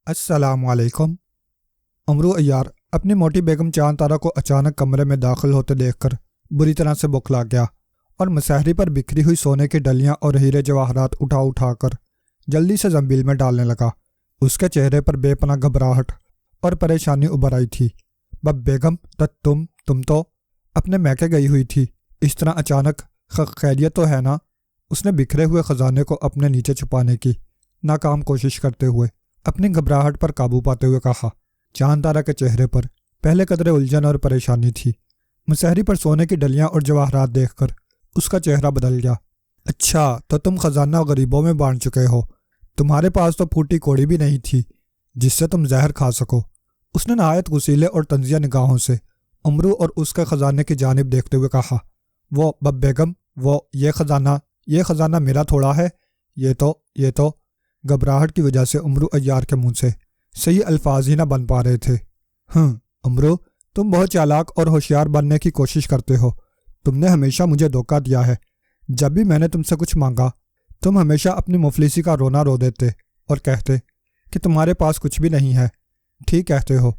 السلام علیکم۔ امرو عیار اپنی موٹی بیگم چاند طارہ کو اچانک کمرے میں داخل ہوتے دیکھ کر بری طرح سے بوکھلا گیا اور مسحری پر بکھری ہوئی سونے کی ڈلیاں اور ہیرے جواہرات اٹھا کر جلدی سے زنبیل میں ڈالنے لگا۔ اس کے چہرے پر بے پناہ گھبراہٹ اور پریشانی ابھر آئی تھی۔ بیگم تم تو اپنے میکے گئی ہوئی تھی، اس طرح اچانک خیریت تو ہے نا؟ اس نے بکھرے ہوئے خزانے کو اپنے نیچے چھپانے کی ناکام کوشش کرتے ہوئے اپنی گھبراہٹ پر قابو پاتے ہوئے کہا۔ چاند طارہ کے چہرے پر پہلے قدرے الجھن اور پریشانی تھی، مسحری پر سونے کی ڈلیاں اور جواہرات دیکھ کر اس کا چہرہ بدل گیا۔ اچھا، تو تم خزانہ غریبوں میں بانٹ چکے ہو، تمہارے پاس تو پھوٹی کوڑی بھی نہیں تھی جس سے تم زہر کھا سکو۔ اس نے نہایت غصیلے اور طنزیہ نگاہوں سے امرو اور اس کے خزانے کی جانب دیکھتے ہوئے کہا۔ وہ بیگم، یہ خزانہ میرا تھوڑا ہے، یہ تو گھبراہٹ کی وجہ سے امرو عیار کے منہ سے صحیح الفاظ ہی نہ بن پا رہے تھے۔ امرو، تم بہت چالاک اور ہوشیار بننے کی کوشش کرتے ہو۔ تم نے ہمیشہ مجھے دھوکہ دیا ہے۔ جب بھی میں نے تم سے کچھ مانگا تم ہمیشہ اپنی مفلسی کا رونا رو دیتے اور کہتے کہ تمہارے پاس کچھ بھی نہیں ہے۔ ٹھیک کہتے ہو،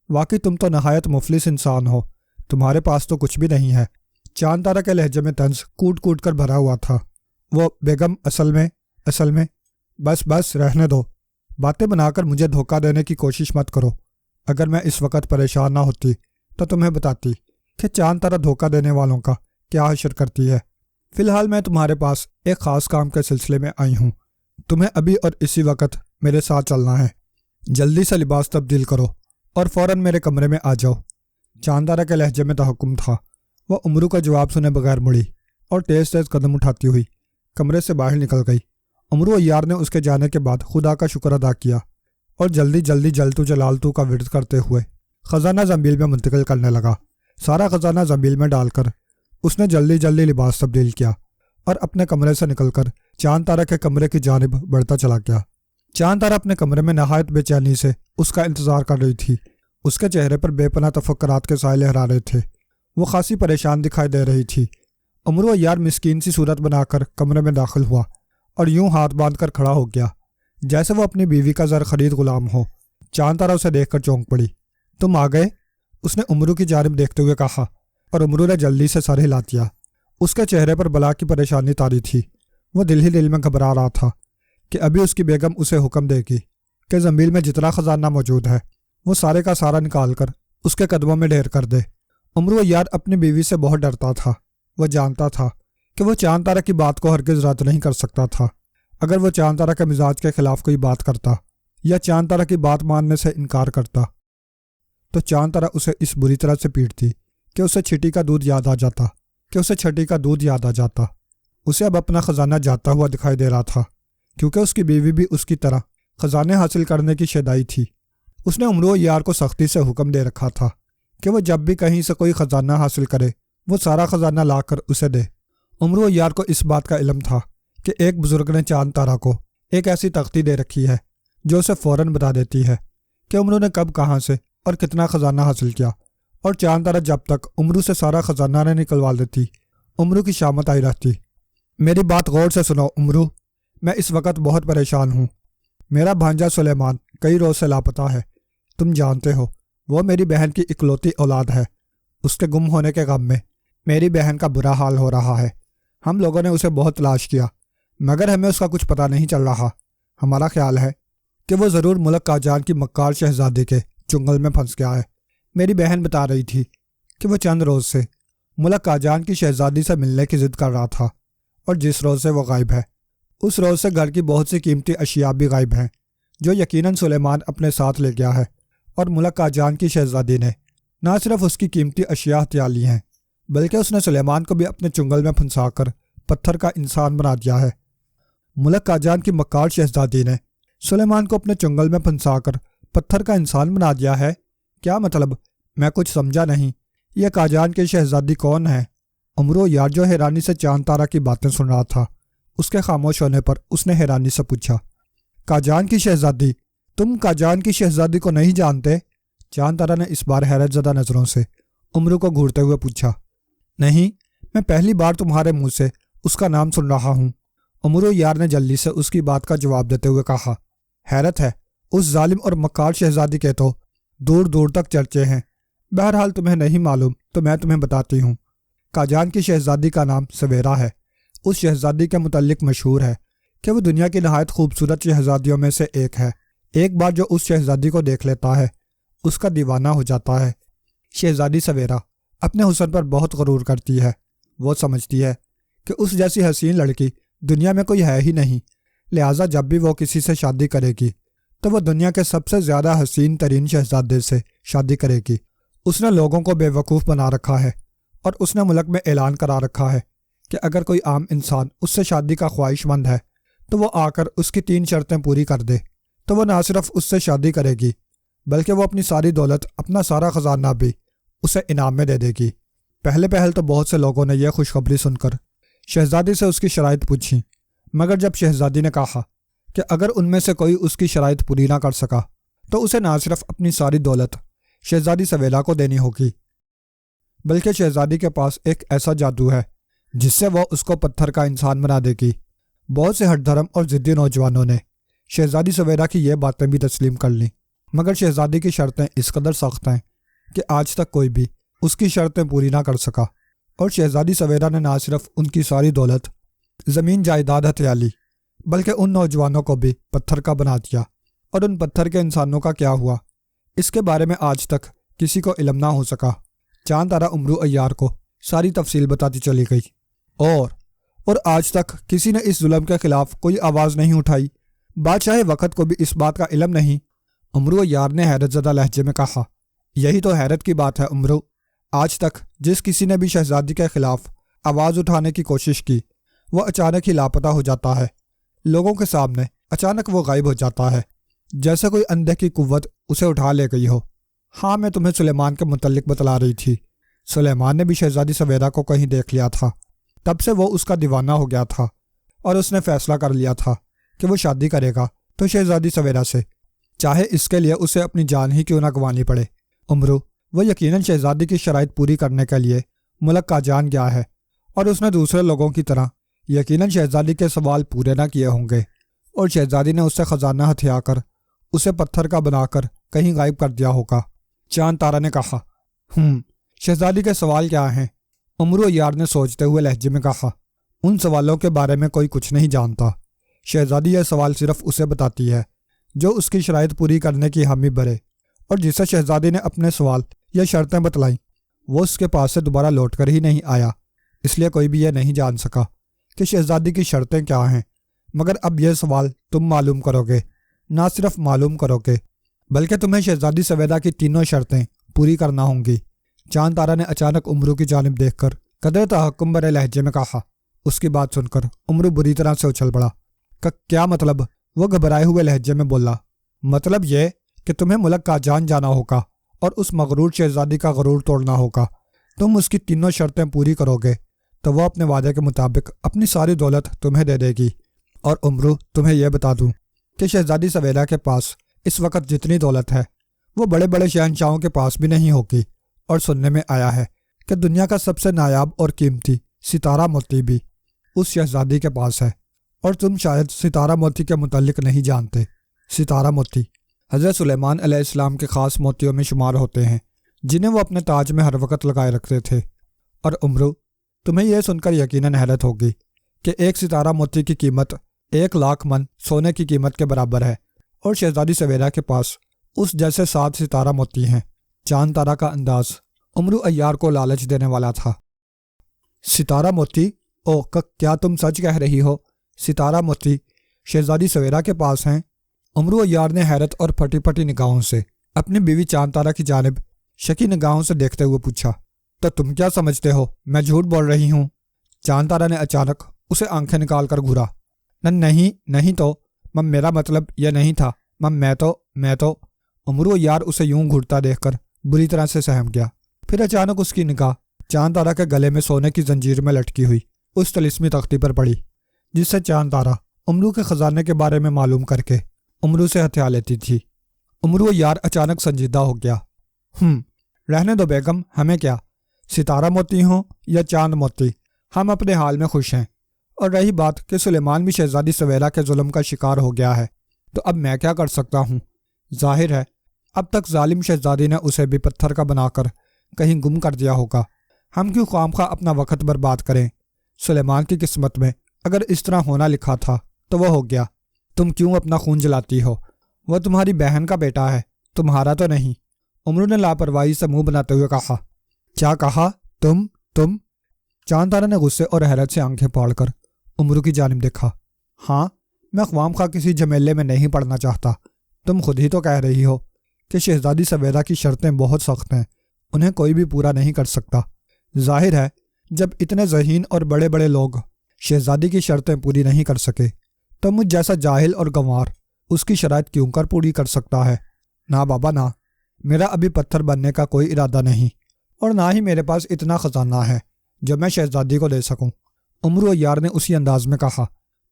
واقعی تم تو نہایت مفلس انسان ہو، تمہارے پاس تو کچھ بھی نہیں ہے۔ چاند طارہ کے لہجے میں طنز کوٹ کر بھرا ہوا تھا۔ وہ بیگم، اصل میں بس رہنے دو، باتیں بنا کر مجھے دھوکہ دینے کی کوشش مت کرو۔ اگر میں اس وقت پریشان نہ ہوتی تو تمہیں بتاتی کہ چاند طارہ دھوکہ دینے والوں کا کیا حشر کرتی ہے۔ فی الحال میں تمہارے پاس ایک خاص کام کے سلسلے میں آئی ہوں، تمہیں ابھی اور اسی وقت میرے ساتھ چلنا ہے۔ جلدی سے لباس تبدیل کرو اور فوراً میرے کمرے میں آ جاؤ۔ چاند طارہ کے لہجے میں تحکم تھا۔ وہ امرو کا جواب سنے بغیر مڑی اور تیز قدم اٹھاتی ہوئی کمرے سے باہر نکل گئی۔ امرو عیار نے اس کے جانے کے بعد خدا کا شکر ادا کیا اور جلدی جلتو جلالتو کا ورد کرتے ہوئے خزانہ زنبیل میں منتقل کرنے لگا۔ سارا خزانہ زنبیل میں ڈال کر اس نے جلدی لباس تبدیل کیا اور اپنے کمرے سے نکل کر چاند طارہ کے کمرے کی جانب بڑھتا چلا گیا۔ چاند طارہ اپنے کمرے میں نہایت بے چینی سے اس کا انتظار کر رہی تھی۔ اس کے چہرے پر بے پناہ تفکرات کے سائے لہرا رہے تھے، وہ خاصی پریشان دکھائی دے رہی تھی۔ امرو عیار مسکین سی صورت بنا کر کمرے میں داخل ہوا اور یوں ہاتھ باندھ کر کھڑا ہو گیا جیسے وہ اپنی بیوی کا زر خرید غلام ہو۔ چاند طارہ اسے دیکھ کر چونک پڑی۔ تم آ گئے؟ اس نے امرو کی جانب دیکھتے ہوئے کہا اور امرو نے جلدی سے سر ہلا دیا۔ اس کے چہرے پر بلا کی پریشانی طاری تھی۔ وہ دل ہی دل میں گھبرا رہا تھا کہ ابھی اس کی بیگم اسے حکم دے گی کہ زنبیل میں جتنا خزانہ موجود ہے وہ سارے کا سارا نکال کر اس کے قدموں میں ڈھیر کر دے۔ امرو عیار اپنی بیوی سے بہت ڈرتا تھا۔ وہ جانتا تھا کہ وہ چاند طارہ کی بات کو ہرگز رد نہیں کر سکتا تھا۔ اگر وہ چاند طارہ کے مزاج کے خلاف کوئی بات کرتا یا چاند طارہ کی بات ماننے سے انکار کرتا تو چاند طارہ اسے اس بری طرح سے پیٹتی کہ اسے چھٹی کا دودھ یاد آ جاتا۔ اسے اب اپنا خزانہ جاتا ہوا دکھائی دے رہا تھا کیونکہ اس کی بیوی بھی اس کی طرح خزانے حاصل کرنے کی شیدائی تھی۔ اس نے امرو عیار کو سختی سے حکم دے رکھا تھا کہ وہ جب بھی کہیں سے کوئی خزانہ حاصل کرے وہ سارا خزانہ لا کر اسے دے۔ امرو عیار کو اس بات کا علم تھا کہ ایک بزرگ نے چاند طارہ کو ایک ایسی تختی دے رکھی ہے جو اسے فوراً بتا دیتی ہے کہ امرو نے کب، کہاں سے اور کتنا خزانہ حاصل کیا، اور چاند طارہ جب تک امرو سے سارا خزانہ نہ نکلوا دیتی امرو کی شامت آئی رہتی۔ میری بات غور سے سنو امرو، میں اس وقت بہت پریشان ہوں۔ میرا بھانجا سلیمان کئی روز سے لاپتہ ہے۔ تم جانتے ہو وہ میری بہن کی اکلوتی اولاد ہے۔ اس کے گم ہونے کے غم میں میری بہن کا برا حال ہو رہا ہے۔ ہم لوگوں نے اسے بہت تلاش کیا مگر ہمیں اس کا کچھ پتہ نہیں چل رہا۔ ہمارا خیال ہے کہ وہ ضرور ملک قاجان کی مکار شہزادی کے چنگل میں پھنس گیا ہے۔ میری بہن بتا رہی تھی کہ وہ چند روز سے ملک قاجان کی شہزادی سے ملنے کی ضد کر رہا تھا، اور جس روز سے وہ غائب ہے اس روز سے گھر کی بہت سی قیمتی اشیاء بھی غائب ہیں جو یقیناً سلیمان اپنے ساتھ لے گیا ہے، اور ملک قاجان کی شہزادی نے نہ صرف اس کی قیمتی اشیاء ہتھیا لی ہیں بلکہ اس نے سلیمان کو بھی اپنے چنگل میں پھنسا کر پتھر کا انسان بنا دیا ہے۔ ملک قاجان کی مکار شہزادی نے سلیمان کو اپنے چنگل میں پھنسا کر پتھر کا انسان بنا دیا ہے؟ کیا مطلب؟ میں کچھ سمجھا نہیں۔ یہ قاجان کی شہزادی کون ہے؟ امرو عیار جو حیرانی سے چاند طارہ کی باتیں سن رہا تھا، اس کے خاموش ہونے پر اس نے حیرانی سے پوچھا، قاجان کی شہزادی؟ تم قاجان کی شہزادی کو نہیں جانتے؟ چاند طارہ نے اس بار حیرت زدہ نظروں سے امرو کو گھورتے ہوئے پوچھا۔ نہیں، میں پہلی بار تمہارے منہ سے اس کا نام سن رہا ہوں۔ امرو عیار نے جلدی سے اس کی بات کا جواب دیتے ہوئے کہا۔ حیرت ہے اس ظالم اور مکار شہزادی کے تو دور دور تک چرچے ہیں۔ بہرحال تمہیں نہیں معلوم تو میں تمہیں بتاتی ہوں۔ قاجان کی شہزادی کا نام سویرا ہے۔ اس شہزادی کے متعلق مشہور ہے کہ وہ دنیا کی نہایت خوبصورت شہزادیوں میں سے ایک ہے۔ ایک بار جو اس شہزادی کو دیکھ لیتا ہے اس کا دیوانہ ہو جاتا ہے۔ شہزادی سویرا اپنے حسن پر بہت غرور کرتی ہے۔ وہ سمجھتی ہے کہ اس جیسی حسین لڑکی دنیا میں کوئی ہے ہی نہیں، لہٰذا جب بھی وہ کسی سے شادی کرے گی تو وہ دنیا کے سب سے زیادہ حسین ترین شہزادے سے شادی کرے گی۔ اس نے لوگوں کو بے وقوف بنا رکھا ہے اور اس نے ملک میں اعلان کرا رکھا ہے کہ اگر کوئی عام انسان اس سے شادی کا خواہش مند ہے تو وہ آ کر اس کی 3 شرطیں پوری کر دے تو وہ نہ صرف اس سے شادی کرے گی بلکہ وہ اپنی ساری دولت، اپنا سارا خزانہ بھی اسے انعام میں دے دے گی۔ پہلے تو بہت سے لوگوں نے یہ خوشخبری سن کر شہزادی سے اس کی شرائط پوچھی، مگر جب شہزادی نے کہا کہ اگر ان میں سے کوئی اس کی شرائط پوری نہ کر سکا تو اسے نہ صرف اپنی ساری دولت شہزادی سویلا کو دینی ہوگی بلکہ شہزادی کے پاس ایک ایسا جادو ہے جس سے وہ اس کو پتھر کا انسان بنا دے گی۔ بہت سے ہٹ دھرم اور ضدی نوجوانوں نے شہزادی سویرا کی یہ باتیں بھی تسلیم کر لیں، مگر شہزادی کی شرطیں اس قدر سخت ہیں کہ آج تک کوئی بھی اس کی شرطیں پوری نہ کر سکا، اور شہزادی سویرا نے نہ صرف ان کی ساری دولت، زمین جائیداد ہتھیا لی بلکہ ان نوجوانوں کو بھی پتھر کا بنا دیا۔ اور ان پتھر کے انسانوں کا کیا ہوا اس کے بارے میں آج تک کسی کو علم نہ ہو سکا۔ چاند طارہ امرو عیار کو ساری تفصیل بتاتی چلی گئی، اور آج تک کسی نے اس ظلم کے خلاف کوئی آواز نہیں اٹھائی۔ بادشاہ وقت کو بھی اس بات کا علم نہیں۔ امرو عیار نے حیرت زدہ لہجے میں کہا، یہی تو حیرت کی بات ہے امرو، آج تک جس کسی نے بھی شہزادی کے خلاف آواز اٹھانے کی کوشش کی وہ اچانک ہی لاپتہ ہو جاتا ہے، لوگوں کے سامنے اچانک وہ غائب ہو جاتا ہے، جیسے کوئی اندھے کی قوت اسے اٹھا لے گئی ہو۔ ہاں، میں تمہیں سلیمان کے متعلق بتلا رہی تھی۔ سلیمان نے بھی شہزادی سویرا کو کہیں دیکھ لیا تھا، تب سے وہ اس کا دیوانہ ہو گیا تھا اور اس نے فیصلہ کر لیا تھا کہ وہ شادی کرے گا تو شہزادی سویرا سے، چاہے اس کے لیے اسے اپنی جان ہی کیوں نہ گنوانی پڑے۔ امرو وہ یقیناً شہزادی کی شرائط پوری کرنے کے لیے ملک قاجان گیا ہے، اور اس نے دوسرے لوگوں کی طرح یقیناً شہزادی کے سوال پورے نہ کیے ہوں گے، اور شہزادی نے اس سے خزانہ ہتھیا کر اسے پتھر کا بنا کر کہیں غائب کر دیا ہوگا۔ چاند طارہ نے کہا، شہزادی کے سوال کیا ہیں؟ امرو عیار نے سوچتے ہوئے لہجے میں کہا، ان سوالوں کے بارے میں کوئی کچھ نہیں جانتا۔ شہزادی یہ سوال صرف اسے بتاتی ہے جو اس کی شرائط پوری کرنے کی حامی بھرے، اور جسے شہزادی نے اپنے سوال یا شرطیں بتلائیں وہ اس کے پاس سے دوبارہ لوٹ کر ہی نہیں آیا، اس لیے کوئی بھی یہ نہیں جان سکا کہ شہزادی کی شرطیں کیا ہیں۔ مگر اب یہ سوال تم معلوم کرو گے، نہ صرف معلوم کرو گے بلکہ تمہیں شہزادی سویرا کی تینوں شرطیں پوری کرنا ہوں گی۔ چاند طارہ نے اچانک امرو کی جانب دیکھ کر قدر تحکم بھرے لہجے میں کہا۔ اس کی بات سن کر امرو بری طرح سے اچھل پڑا۔ کیا مطلب؟ وہ گھبرائے ہوئے لہجے میں بولا، مطلب یہ کہ تمہیں ملک قاجان جانا ہوگا اور اس مغرور شہزادی کا غرور توڑنا ہوگا۔ تم اس کی تینوں شرطیں پوری کرو گے تو وہ اپنے وعدے کے مطابق اپنی ساری دولت تمہیں دے دے گی۔ اور امرو تمہیں یہ بتا دوں کہ شہزادی سویرا کے پاس اس وقت جتنی دولت ہے وہ بڑے بڑے شہنشاہوں کے پاس بھی نہیں ہوگی، اور سننے میں آیا ہے کہ دنیا کا سب سے نایاب اور قیمتی ستارہ موتی بھی اس شہزادی کے پاس ہے۔ اور تم شاید ستارہ موتی کے متعلق نہیں جانتے۔ ستارہ موتی حضرت سلیمان علیہ السلام کے خاص موتیوں میں شمار ہوتے ہیں جنہیں وہ اپنے تاج میں ہر وقت لگائے رکھتے تھے۔ اور امرو تمہیں یہ سن کر یقیناً حیرت ہوگی کہ ایک ستارہ موتی کی قیمت 1,00,000 من سونے کی قیمت کے برابر ہے، اور شہزادی سویرا کے پاس اس جیسے 7 ستارہ موتی ہیں۔ چاند طارہ کا انداز امرو عیار کو لالچ دینے والا تھا۔ ستارہ موتی؟ کیا تم سچ کہہ رہی ہو؟ ستارہ موتی شہزادی سویرا کے پاس ہیں؟ امرو عیار نے حیرت اور پھٹی پھٹی نگاہوں سے اپنی بیوی چاند طارہ کی جانب شکی نگاہوں سے دیکھتے ہوئے پوچھا، تو تم کیا سمجھتے ہو میں جھوٹ بول رہی ہوں؟ چاند طارہ نے اچانک اسے آنکھیں نکال کر گھورا۔ نہیں تو میرا مطلب یہ نہیں تھا، میں تو امرو عیار اسے یوں گھٹتا دیکھ کر بری طرح سے سہم گیا۔ پھر اچانک اس کی نگاہ چاند طارہ کے گلے میں سونے کی زنجیر میں لٹکی ہوئی اس طلسمی تختی پر پڑی جس سے چاند طارہ امرو کے خزانے کے بارے میں معلوم کر کے امرو سے ہتھیا لیتی تھی۔ امرو عیار اچانک سنجیدہ ہو گیا۔ رہنے دو بیگم، ہمیں کیا، ستارہ موتی ہوں یا چاند موتی، ہم اپنے حال میں خوش ہیں۔ اور رہی بات کہ سلیمان بھی شہزادی سویرا کے ظلم کا شکار ہو گیا ہے، تو اب میں کیا کر سکتا ہوں؟ ظاہر ہے اب تک ظالم شہزادی نے اسے بھی پتھر کا بنا کر کہیں گم کر دیا ہوگا۔ ہم کیوں خواہ اپنا وقت برباد کریں؟ سلیمان کی قسمت میں اگر اس طرح ہونا لکھا تھا تو وہ ہو گیا۔ تم کیوں اپنا خون جلاتی ہو؟ وہ تمہاری بہن کا بیٹا ہے، تمہارا تو نہیں۔ امرو نے لاپرواہی سے منہ بناتے ہوئے کہا۔ کیا کہا؟ تم؟ چاند تارا نے غصے اور حیرت سے آنکھیں پھاڑ کر امرو کی جانب دیکھا۔ ہاں، میں خواہ کسی جھمیلے میں نہیں پڑنا چاہتا۔ تم خود ہی تو کہہ رہی ہو کہ شہزادی سویدا کی شرطیں بہت سخت ہیں، انہیں کوئی بھی پورا نہیں کر سکتا۔ ظاہر ہے جب اتنے ذہین اور بڑے بڑے لوگ شہزادی کی شرطیں پوری نہیں کر سکے تو مجھ جیسا جاہل اور گنوار اس کی شرائط کیوں کر پوری کر سکتا ہے؟ نہ بابا نہ، میرا ابھی پتھر بننے کا کوئی ارادہ نہیں، اور نہ ہی میرے پاس اتنا خزانہ ہے جو میں شہزادی کو دے سکوں۔ امرو عیار نے اسی انداز میں کہا۔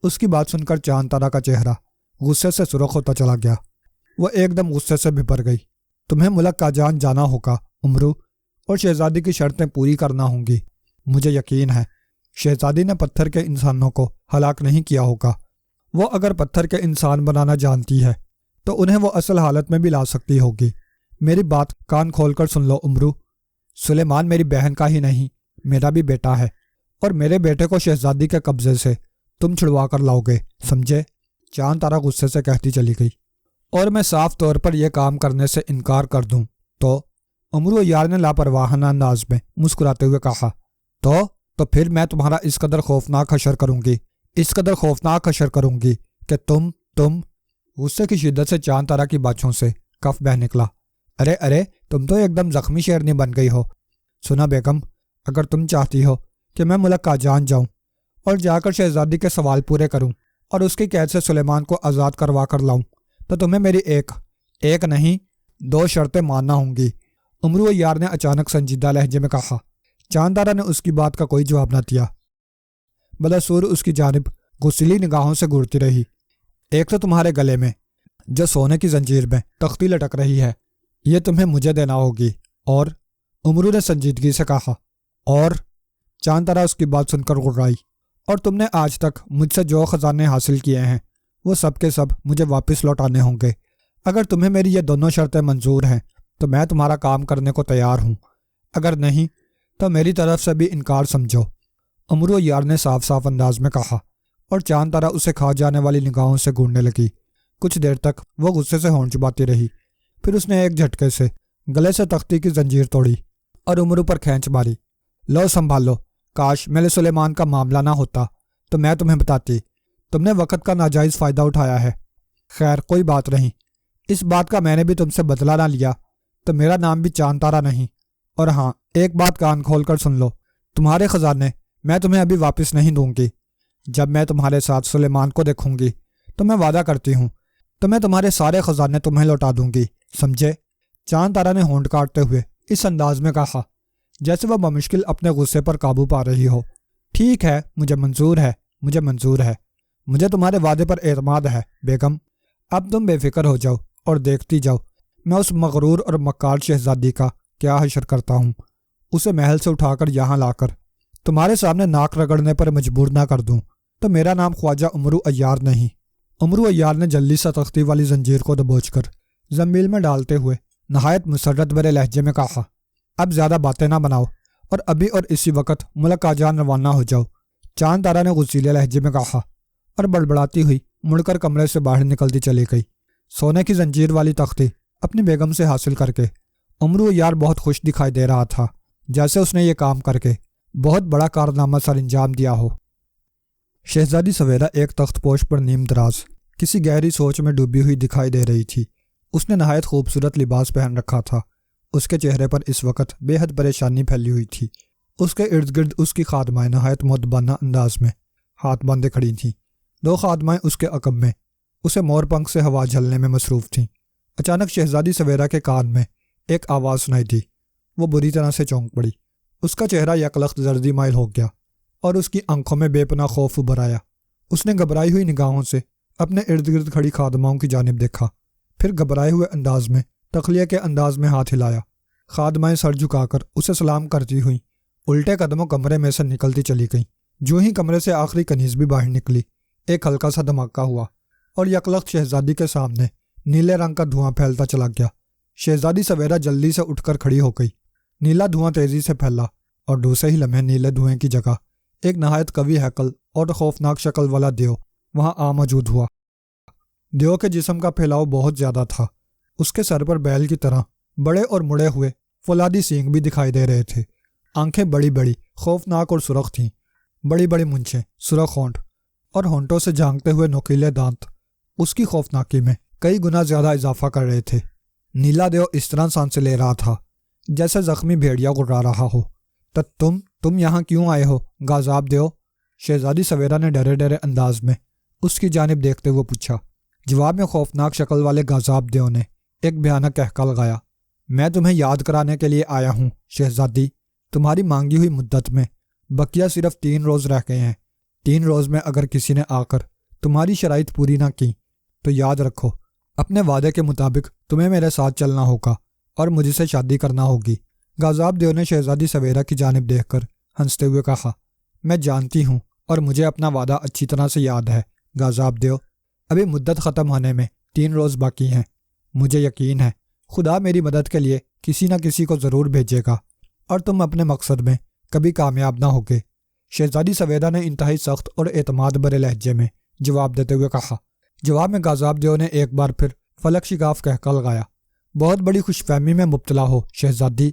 اس کی بات سن کر چاند تارا کا چہرہ غصے سے سرخ ہوتا چلا گیا۔ وہ ایک دم غصے سے بھر گئی۔ تمہیں ملک کا جانا ہوگا امرو، اور شہزادی کی شرطیں پوری کرنا ہوں گی۔ مجھے یقین ہے شہزادی نے پتھر کے انسانوں کو ہلاک نہیں کیا ہوگا۔ وہ اگر پتھر کے انسان بنانا جانتی ہے تو انہیں وہ اصل حالت میں بھی لا سکتی ہوگی۔ میری بات کان کھول کر سن لو امرو، سلیمان میری بہن کا ہی نہیں، میرا بھی بیٹا ہے، اور میرے بیٹے کو شہزادی کے قبضے سے تم چھڑوا کر لاؤ گے، سمجھے؟ چاند تارا غصے سے کہتی چلی گئی۔ اور میں صاف طور پر یہ کام کرنے سے انکار کر دوں تو؟ امرو عیار نے لاپرواہانہ انداز میں مسکراتے ہوئے کہا۔ تو پھر میں تمہارا اس قدر خوفناک حشر کروں گی کہ تم غصے کی شدت سے چاند تارا کی باچھوں سے کف بہہ نکلا۔ ارے تم تو ایک دم زخمی شیرنی بن گئی ہو۔ سنا بیگم، اگر تم چاہتی ہو کہ میں ملک کا جاؤں اور جا کر شہزادی کے سوال پورے کروں اور اس کی قید سے سلیمان کو آزاد کروا کر لاؤں تو تمہیں میری ایک نہیں 2 شرطیں ماننا ہوں گی۔ امرو عیار نے اچانک سنجیدہ لہجے میں کہا۔ چاند تارا نے اس کی بات کا کوئی جواب نہ دیا، بدسور اس کی جانب غصیلی نگاہوں سے گھورتی رہی۔ ایک تو تمہارے گلے میں جو سونے کی زنجیر میں تختی لٹک رہی ہے، یہ تمہیں مجھے دینا ہوگی، اور امرو نے سنجیدگی سے کہا۔ اور چاند تارا اس کی بات سن کر غرائی۔ اور تم نے آج تک مجھ سے جو خزانے حاصل کیے ہیں وہ سب کے سب مجھے واپس لوٹانے ہوں گے۔ اگر تمہیں میری یہ دونوں شرطیں منظور ہیں تو میں تمہارا کام کرنے کو تیار ہوں، اگر نہیں تو میری طرف سے بھی انکار سمجھو۔ امرو عیار نے صاف صاف انداز میں کہا، اور چاند تارا اسے کھا جانے والی نگاہوں سے گھورنے لگی۔ کچھ دیر تک وہ غصے سے ہونٹ چباتی رہی، پھر اس نے ایک جھٹکے سے گلے سے تختی کی زنجیر توڑی اور امرو پر کھینچ ماری۔ لو سنبھالو، کاش میرے سلیمان کا معاملہ نہ ہوتا تو میں تمہیں بتاتی۔ تم نے وقت کا ناجائز فائدہ اٹھایا ہے۔ خیر کوئی بات نہیں، اس بات کا میں نے بھی تم سے بدلہ نہ لیا تو میرا نام بھی چاند تارا نہیں۔ اور ہاں، ایک بات کان کھول کر سن لو، تمہارے خزانے میں تمہیں ابھی واپس نہیں دوں گی۔ جب میں تمہارے ساتھ سلیمان کو دیکھوں گی تو میں وعدہ کرتی ہوں تو میں تمہارے سارے خزانے تمہیں لوٹا دوں گی، سمجھے؟ چاند تارا نے ہونٹ کاٹتے ہوئے اس انداز میں کہا جیسے وہ بمشکل اپنے غصے پر قابو پا رہی ہو۔ ٹھیک ہے، مجھے منظور ہے، مجھے تمہارے وعدے پر اعتماد ہے بیگم۔ اب تم بے فکر ہو جاؤ اور دیکھتی جاؤ میں اس مغرور اور مکار شہزادی کا کیا حشر کرتا ہوں، اسے محل سے اٹھا کر یہاں لا کر تمہارے سامنے ناک رگڑنے پر مجبور نہ کر دوں تو میرا نام خواجہ امرو عیار نہیں۔ امرو عیار نے جلدی سے تختی والی زنجیر کو دبوچ کر زنبیل میں ڈالتے ہوئے نہایت مسرت بھرے لہجے میں کہا۔ اب زیادہ باتیں نہ بناؤ اور ابھی اور اسی وقت ملک کا جان روانہ ہو جاؤ، چاند تارا نے غصیلے لہجے میں کہا، اور بڑبڑاتی ہوئی مڑ کر کمرے سے باہر نکلتی چلی گئی۔ سونے کی زنجیر والی تختی اپنی بیگم سے حاصل کر کے امرو عیار بہت خوش دکھائی دے رہا تھا، جیسے اس نے یہ کام کر کے بہت بڑا کارنامہ سر انجام دیا ہو۔ شہزادی سویرا ایک تخت پوش پر نیم دراز کسی گہری سوچ میں ڈوبی ہوئی دکھائی دے رہی تھی۔ اس نے نہایت خوبصورت لباس پہن رکھا تھا۔ اس کے چہرے پر اس وقت بے حد پریشانی پھیلی ہوئی تھی۔ اس کے ارد گرد اس کی خادمائیں نہایت مؤدبانہ انداز میں ہاتھ باندھے کھڑی تھیں۔ 2 خادمائیں اس کے عقب میں اسے مور پنکھ سے ہوا جھلنے میں مصروف تھیں۔ اچانک شہزادی سویرا کے کان میں ایک آواز سنائی دی۔ وہ بری طرح سے چونک پڑی۔ اس کا چہرہ یکلخت زردی مائل ہو گیا اور اس کی آنکھوں میں بے پناہ خوف ابھر آیا۔ اس نے گھبرائی ہوئی نگاہوں سے اپنے ارد گرد کھڑی خادماؤں کی جانب دیکھا، پھر گھبرائے ہوئے انداز میں تخلیہ کے انداز میں ہاتھ ہلایا۔ خادمائیں سر جھکا کر اسے سلام کرتی ہوئیں الٹے قدموں کمرے میں سے نکلتی چلی گئیں۔ جو ہی کمرے سے آخری کنیز بھی باہر نکلی، ایک ہلکا سا دھماکہ ہوا اور یکلخت شہزادی کے سامنے نیلے رنگ کا دھواں پھیلتا چلا گیا۔ شہزادی سویرا جلدی سے اٹھ کر کھڑی ہو گئی۔ نیلا دھواں تیزی سے پھیلا اور دوسرے ہی لمحے نیلے دھوئیں کی جگہ ایک نہایت قوی ہیکل اور خوفناک شکل والا دیو وہاں موجود ہوا۔ دیو کے جسم کا پھیلاؤ بہت زیادہ تھا۔ اس کے سر پر بیل کی طرح بڑے اور مڑے ہوئے فولادی سینگ بھی دکھائی دے رہے تھے۔ آنکھیں بڑی بڑی، خوفناک اور سرخ تھیں۔ بڑی بڑی مونچھیں، سرخ ہونٹ اور ہونٹوں سے جھانکتے ہوئے نوکیلے دانت اس کی خوفناکی میں کئی گنا زیادہ اضافہ کر رہے تھے۔ نیلا دیو اس طرح سانسیں لے رہا تھا جیسے زخمی بھیڑیا گرا رہا ہو۔ تم یہاں کیوں آئے ہو گازاب دیو؟ شہزادی سویرا نے ڈرے ڈرے انداز میں اس کی جانب دیکھتے ہوئے پوچھا۔ جواب میں خوفناک شکل والے گازاب دیو نے ایک بھیانک کہکا لگایا۔ میں تمہیں یاد کرانے کے لیے آیا ہوں شہزادی، تمہاری مانگی ہوئی مدت میں بقیہ صرف 3 روز رہ گئے ہیں۔ 3 روز میں اگر کسی نے آ کر تمہاری شرائط پوری نہ کی تو یاد رکھو اپنے وعدے کے مطابق تمہیں میرے ساتھ چلنا ہوگا اور مجھ سے شادی کرنا ہوگی۔ گازاب دیو نے شہزادی سویرا کی جانب دیکھ کر ہنستے ہوئے کہا، میں جانتی ہوں اور مجھے اپنا وعدہ اچھی طرح سے یاد ہے گازاب دیو۔ ابھی مدت ختم ہونے میں 3 روز باقی ہیں۔ مجھے یقین ہے خدا میری مدد کے لیے کسی نہ کسی کو ضرور بھیجے گا اور تم اپنے مقصد میں کبھی کامیاب نہ ہوگے۔ شہزادی سویرا نے انتہائی سخت اور اعتماد بھرے لہجے میں جواب دیتے ہوئے کہا۔ جواب میں گازاب دیو نے ایک بار پھر فلک شگاف کہکا لگایا۔ بہت بڑی خوش فہمی میں مبتلا ہو شہزادی،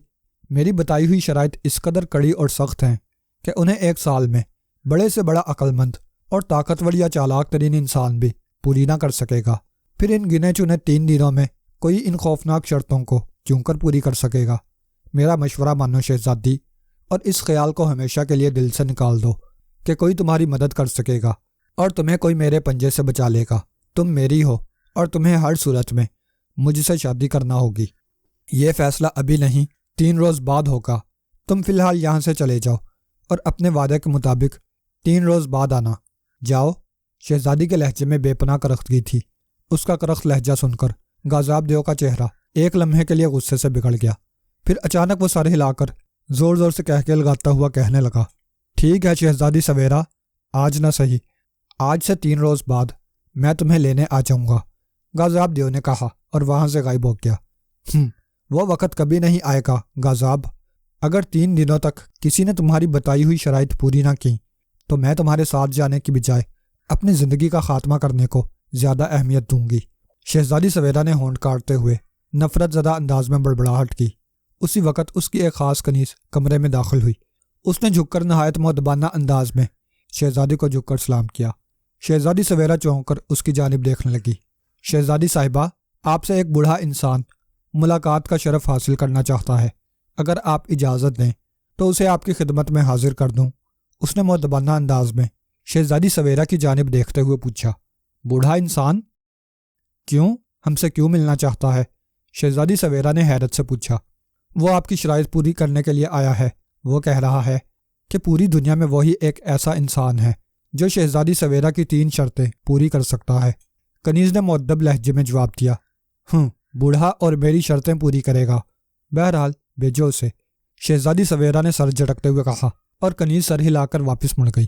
میری بتائی ہوئی شرائط اس قدر کڑی اور سخت ہیں کہ انہیں 1 سال میں بڑے سے بڑا عقل مند اور طاقتور یا چالاک ترین انسان بھی پوری نہ کر سکے گا۔ پھر ان گنے چنے 3 دنوں میں کوئی ان خوفناک شرطوں کو کیوں کر پوری کر سکے گا؟ میرا مشورہ مانو شہزادی، اور اس خیال کو ہمیشہ کے لیے دل سے نکال دو کہ کوئی تمہاری مدد کر سکے گا اور تمہیں کوئی میرے پنجے سے بچا لے گا۔ تم میری ہو اور تمہیں ہر صورت میں مجھ سے شادی کرنا ہوگی۔ یہ فیصلہ ابھی نہیں، 3 روز بعد ہوگا۔ تم فی الحال یہاں سے چلے جاؤ اور اپنے وعدے کے مطابق 3 روز بعد آنا۔ جاؤ۔ شہزادی کے لہجے میں بے پناہ کرختگی تھی۔ اس کا کرخت لہجہ سن کر گازاب دیو کا چہرہ ایک لمحے کے لیے غصے سے بگڑ گیا۔ پھر اچانک وہ سر ہلا کر زور زور سے کہکے لگاتا ہوا کہنے لگا، ٹھیک ہے شہزادی سویرا، آج نہ سہی، آج سے 3 روز بعد میں تمہیں لینے آ جاؤں گا، گازاب دیو نے کہا اور وہاں سے غائب ہو گیا۔ وہ وقت کبھی نہیں آئے گا گازاب۔ اگر 3 دنوں تک کسی نے تمہاری بتائی ہوئی شرائط پوری نہ کی تو میں تمہارے ساتھ جانے کی بجائے اپنی زندگی کا خاتمہ کرنے کو زیادہ اہمیت دوں گی۔ شہزادی سویرا نے ہونٹ کاٹتے ہوئے نفرت زدہ انداز میں بڑبڑاہٹ کی۔ اسی وقت اس کی ایک خاص کنیز کمرے میں داخل ہوئی۔ اس نے جھک کر نہایت مؤدبانہ انداز میں شہزادی کو جھک کر سلام کیا۔ شہزادی سویرا چونک کر اس کی جانب دیکھنے لگی۔ شہزادی صاحبہ، آپ سے ایک بوڑھا انسان ملاقات کا شرف حاصل کرنا چاہتا ہے، اگر آپ اجازت دیں تو اسے آپ کی خدمت میں حاضر کر دوں۔ اس نے مؤدبانہ انداز میں شہزادی سویرا کی جانب دیکھتے ہوئے پوچھا۔ بوڑھا انسان؟ کیوں؟ ہم سے کیوں ملنا چاہتا ہے؟ شہزادی سویرا نے حیرت سے پوچھا۔ وہ آپ کی شرائط پوری کرنے کے لیے آیا ہے۔ وہ کہہ رہا ہے کہ پوری دنیا میں وہی ایک ایسا انسان ہے جو شہزادی سویرا کی 3 شرطیں پوری کر سکتا ہے۔ کنیز نے مؤدب لہجے میں جواب دیا۔ بوڑھا اور میری شرطیں پوری کرے گا، بہرحال بھیجو اسے، شہزادی سویرا نے سر جھٹکتے ہوئے کہا اور کنیز سر ہلا کر واپس مڑ گئی۔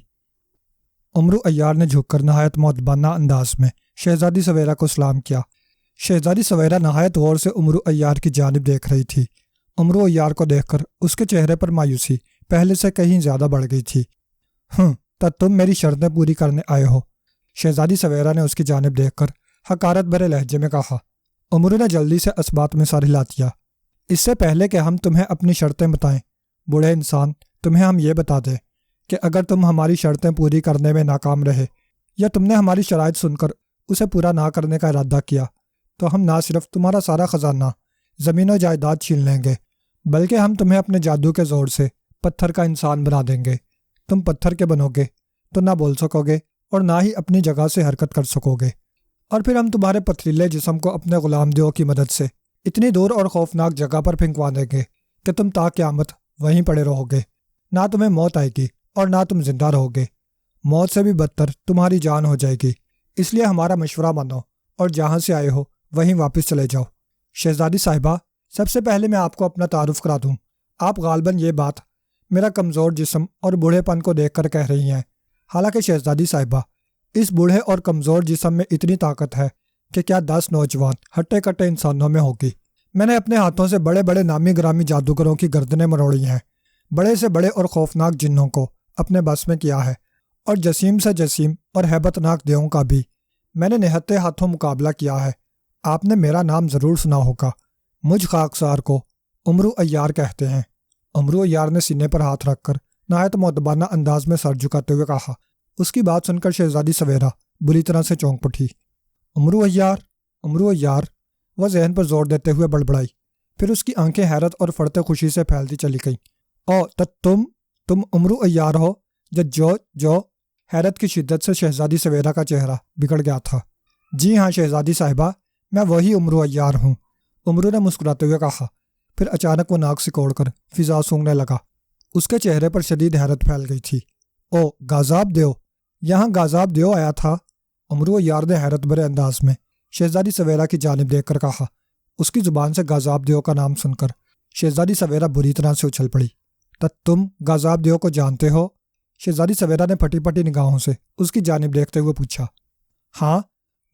امرو عیار نے جھک کر نہایت مؤدبانہ انداز میں شہزادی سویرا کو سلام کیا۔ شہزادی سویرا نہایت غور سے امرو عیار کی جانب دیکھ رہی تھی۔ امرو عیار کو دیکھ کر اس کے چہرے پر مایوسی پہلے سے کہیں زیادہ بڑھ گئی تھی۔ تب تم میری شرطیں پوری کرنے آئے ہو؟ شہزادی سویرا نے اس کی جانب دیکھ کر حقارت بھرے لہجے میں کہا۔ امرو نے جلدی سے اس بات میں سر ہلا دیا۔ اس سے پہلے کہ ہم تمہیں اپنی شرطیں بتائیں بوڑھے انسان، تمہیں ہم یہ بتا دیں کہ اگر تم ہماری شرطیں پوری کرنے میں ناکام رہے یا تم نے ہماری شرائط سن کر اسے پورا نہ کرنے کا ارادہ کیا تو ہم نہ صرف تمہارا سارا خزانہ، زمین و جائیداد چھین لیں گے، بلکہ ہم تمہیں اپنے جادو کے زور سے پتھر کا انسان بنا دیں گے۔ تم پتھر کے بنو گے تو نہ بول سکو گے اور نہ ہی اپنی جگہ سے حرکت کر سکو گے، اور پھر ہم تمہارے پتھریلے جسم کو اپنے غلام دیو کی مدد سے اتنی دور اور خوفناک جگہ پر پھینکوا دیں گے کہ تم تا قیامت وہیں پڑے رہو گے۔ نہ تمہیں موت آئے گی اور نہ تم زندہ رہو گے، موت سے بھی بدتر تمہاری جان ہو جائے گی۔ اس لیے ہمارا مشورہ مانو اور جہاں سے آئے ہو وہیں واپس چلے جاؤ۔ شہزادی صاحبہ، سب سے پہلے میں آپ کو اپنا تعارف کرا دوں۔ آپ غالباً یہ بات میرا کمزور جسم اور بوڑھے پن کو دیکھ کر کہہ رہی ہیں، حالانکہ شہزادی صاحبہ، اس بوڑھے اور کمزور جسم میں اتنی طاقت ہے کہ کیا 10 نوجوان ہٹے کٹے انسانوں میں ہوگی۔ میں نے اپنے ہاتھوں سے بڑے بڑے نامی گرامی جادوگروں کی گردنیں مروڑی ہیں، بڑے سے بڑے اور خوفناک جنوں کو اپنے بس میں کیا ہے، اور جسیم سے جسیم اور ہیبت ناک دیووں کا بھی میں نے نہتے ہاتھوں مقابلہ کیا ہے۔ آپ نے میرا نام ضرور سنا ہوگا، مجھ خاکسار کو عمرو عیار کہتے ہیں۔ عمرو عیار نے سینے پر ہاتھ رکھ کر نہایت مؤدبانہ انداز میں سر جھکاتے ہوئے کہا۔ اس کی بات سن کر شہزادی سویرا بری طرح سے چونک اٹھی۔ عمرو عیار، وہ ذہن پر زور دیتے ہوئے بڑبڑائی، پھر اس کی آنکھیں حیرت اور فرط خوشی سے پھیلتی چلی گئیں۔ او تم عمرو عیار ہو؟ جو حیرت کی شدت سے شہزادی سویرا کا چہرہ بگڑ گیا تھا۔ جی ہاں شہزادی صاحبہ، میں وہی عمرو عیار ہوں، عمرو نے مسکراتے ہوئے کہا۔ پھر اچانک وہ ناک سکوڑ کر فضا سونگنے لگا۔ اس کے چہرے پر شدید حیرت پھیل گئی تھی۔ او گازاب دیو، یہاں گازاب دیو آیا تھا؟ عمرو عیار نے حیرت بھرے انداز میں شہزادی سویرا کی جانب دیکھ کر کہا۔ اس کی زبان سے گازاب دیو کا نام سن کر شہزادی سویرا بری طرح سے اچھل پڑی۔ تم گازاب دیو کو جانتے ہو؟ شہزادی سویرا نے پھٹی پھٹی نگاہوں سے اس کی جانب دیکھتے ہوئے پوچھا۔ ہاں،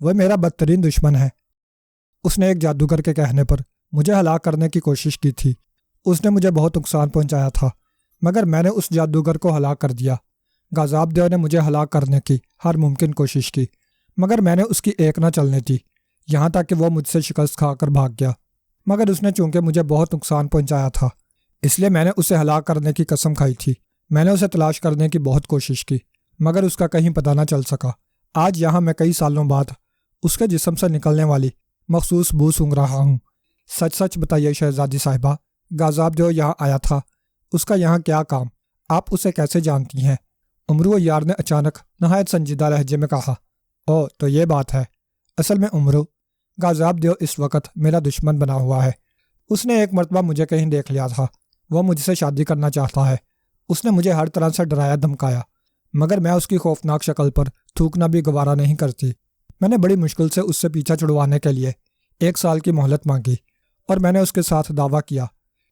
وہ میرا بدترین دشمن ہے۔ اس نے ایک جادوگر کے کہنے پر مجھے ہلاک کرنے کی کوشش کی تھی۔ اس نے مجھے بہت نقصان پہنچایا تھا، مگر میں نے اس جادوگر کو ہلاک کر دیا۔ گازاب دیو نے مجھے ہلاک کرنے کی ہر ممکن کوشش کی، مگر میں نے اس کی ایک نہ چلنے دی، یہاں تک کہ وہ مجھ سے شکست کھا کر بھاگ گیا۔ مگر اس نے چونکہ مجھے بہت نقصان پہنچایا تھا، اس لیے میں نے اسے ہلاک کرنے کی قسم کھائی تھی۔ میں نے اسے تلاش کرنے کی بہت کوشش کی، مگر اس کا کہیں پتہ نہ چل سکا۔ آج یہاں میں کئی سالوں بعد اس کے جسم سے نکلنے والی مخصوص بو سونگ رہا ہوں۔ سچ بتائیے شہزادی صاحبہ، گازاب دیو یہاں آیا تھا، اس کا یہاں کیا کام؟ آپ اسے کیسے جانتی ہیں؟ عمرو عیار نے اچانک نہایت سنجیدہ لہجے میں کہا۔ او تو یہ بات ہے، اصل میں عمرو، گازاب دیو اس وقت میرا دشمن بنا ہوا ہے۔ اس نے ایک مرتبہ مجھے کہیں دیکھ لیا تھا، وہ مجھ سے شادی کرنا چاہتا ہے۔ اس نے مجھے ہر طرح سے ڈرایا دھمکایا، مگر میں اس کی خوفناک شکل پر تھوکنا بھی گوارا نہیں کرتی۔ میں نے بڑی مشکل سے اس سے پیچھا چھڑوانے کے لیے 1 سال کی مہلت مانگی، اور میں نے اس کے ساتھ دعویٰ کیا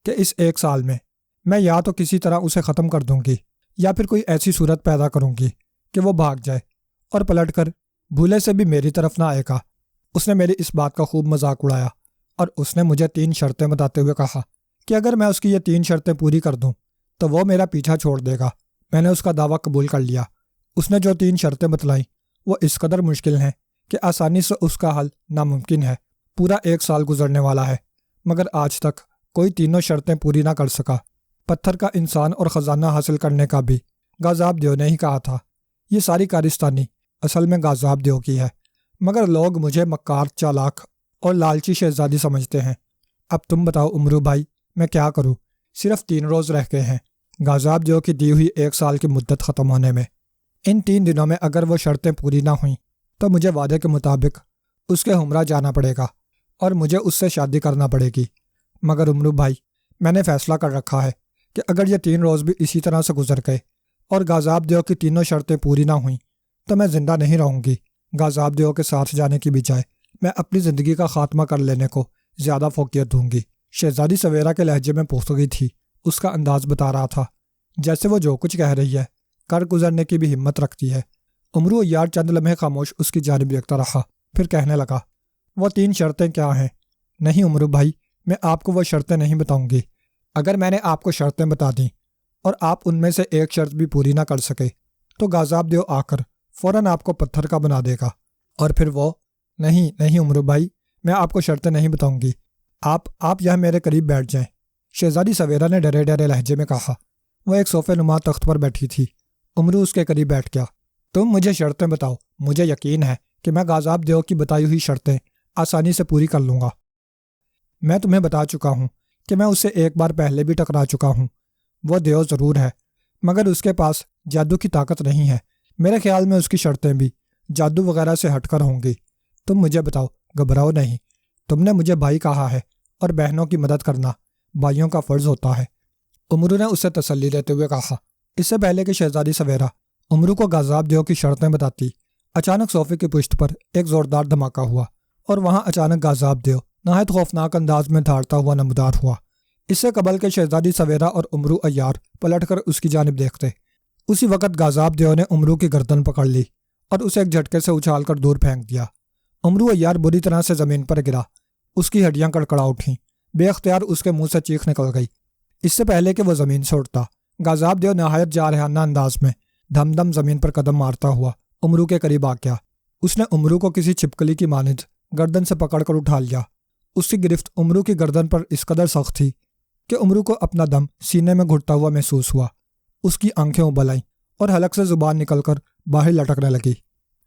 کہ اس 1 سال میں یا تو کسی طرح اسے ختم کر دوں گی، یا پھر کوئی ایسی صورت پیدا کروں گی کہ وہ بھاگ جائے اور پلٹ کر بھولے سے بھی میری طرف نہ آئے گا۔ اس نے میری اس بات کا خوب مذاق اڑایا، اور اس نے مجھے 3 شرطیں بتاتے ہوئے کہا کہ اگر میں اس کی یہ 3 شرطیں پوری کر دوں تو وہ میرا پیچھا چھوڑ دے گا۔ میں نے اس کا دعویٰ قبول کر لیا۔ اس نے جو 3 شرطیں بتلائیں وہ اس قدر مشکل ہیں کہ آسانی سے اس کا حل ناممکن ہے۔ پورا 1 سال گزرنے والا ہے، مگر آج تک کوئی تینوں شرطیں پوری نہ کر سکا۔ پتھر کا انسان اور خزانہ حاصل کرنے کا بھی گازاب دیو نے ہی کہا تھا۔ یہ ساری کارستانی اصل میں گازاب دیو کی ہے، مگر لوگ مجھے مکار، چالاک اور لالچی شہزادی سمجھتے ہیں۔ اب تم بتاؤ عمرو بھائی، میں کیا کروں؟ صرف 3 روز رہ گئے ہیں گازاب دیو کی دی ہوئی 1 سال کی مدت ختم ہونے میں۔ ان 3 دنوں میں اگر وہ شرطیں پوری نہ ہوئیں تو مجھے وعدے کے مطابق اس کے ہمراہ جانا پڑے گا اور مجھے اس سے شادی کرنا پڑے گی۔ مگر عمرو بھائی، میں نے فیصلہ کر رکھا ہے کہ اگر یہ 3 روز بھی اسی طرح سے گزر گئے اور گازاب دیو کی تینوں شرطیں پوری نہ ہوئیں تو میں زندہ نہیں رہوں گی۔ گازاب دیو کے ساتھ جانے کی بجائے میں اپنی زندگی کا خاتمہ کر لینے کو زیادہ فوقیت دوں گی۔ شہزادی سویرا کے لہجے میں پختگی تھی، اس کا انداز بتا رہا تھا جیسے وہ جو کچھ کہہ رہی ہے کر گزرنے کی بھی ہمت رکھتی ہے۔ عمرو عیار چند لمحے خاموش اس کی جانب دیکھتا رہا، پھر کہنے لگا، وہ 3 شرطیں کیا ہیں؟ نہیں عمرو بھائی، میں آپ کو وہ شرطیں نہیں بتاؤں گی۔ اگر میں نے آپ کو شرطیں بتا دیں اور آپ ان میں سے ایک شرط بھی پوری نہ کر سکے تو گازاب دیو آ کر فوراً آپ کو پتھر کا بنا دے گا، اور پھر وہ… نہیں عمرو بھائی، میں آپ کو شرطیں نہیں بتاؤں گی۔ آپ یہاں میرے قریب بیٹھ جائیں، شہزادی سویرا نے ڈرے ڈرے لہجے میں کہا۔ وہ ایک صوفے نما تخت پر بیٹھی تھی، عمرو اس کے قریب بیٹھ گیا۔ تم مجھے شرطیں بتاؤ، مجھے یقین ہے کہ میں گازاب دیو کی بتائی ہوئی شرطیں آسانی سے پوری کر لوں گا۔ میں تمہیں بتا چکا ہوں کہ میں اسے ایک بار پہلے بھی ٹکرا چکا ہوں۔ وہ دیو ضرور ہے، مگر اس کے پاس جادو کی طاقت نہیں ہے۔ میرے خیال میں اس کی شرطیں بھی جادو وغیرہ سے ہٹ کر ہوں گی۔ تم مجھے بتاؤ، گھبراؤ نہیں۔ تم نے مجھے بھائی کہا ہے، اور بہنوں کی مدد کرنا بھائیوں کا فرض ہوتا ہے۔ عمرو نے اسے تسلی دیتے ہوئے کہا۔ اس سے پہلے کہ شہزادی سویرا عمرو کو گازاب دیو کی شرطیں بتاتی، اچانک صوفے کی پشت پر ایک زوردار دھماکہ ہوا، اور وہاں اچانک گازاب دیو نہایت خوفناک انداز میں دھاڑتا ہوا نمودار ہوا۔ اس سے قبل کہ شہزادی سویرا اور عمرو عیار پلٹ کر اس کی جانب دیکھتے، اسی وقت گازاب دیو نے عمرو کی گردن پکڑ لی اور اسے ایک جھٹکے سے اچھال کر دور پھینک دیا۔ عمرو عیار بری طرح سے زمین پر گرا، اس کی ہڈیاں کڑکڑا اٹھیں، بے اختیار اس کے منہ سے چیخ نکل گئی۔ اس سے پہلے کہ وہ زمین سے اٹھتا، غازیاب دیو نہایت جارحانہ انداز میں دھم دھم زمین پر قدم مارتا ہوا عمرو کے قریب آ گیا۔ اس نے عمرو کو کسی چھپکلی کی مانند گردن سے پکڑ کر اٹھا لیا۔ اس کی گرفت عمرو کی گردن پر اس قدر سخت تھی کہ عمرو کو اپنا دم سینے میں گھٹتا ہوا محسوس ہوا۔ اس کی آنکھیں ابل آئیں اور حلق سے زبان نکل کر باہر لٹکنے لگی،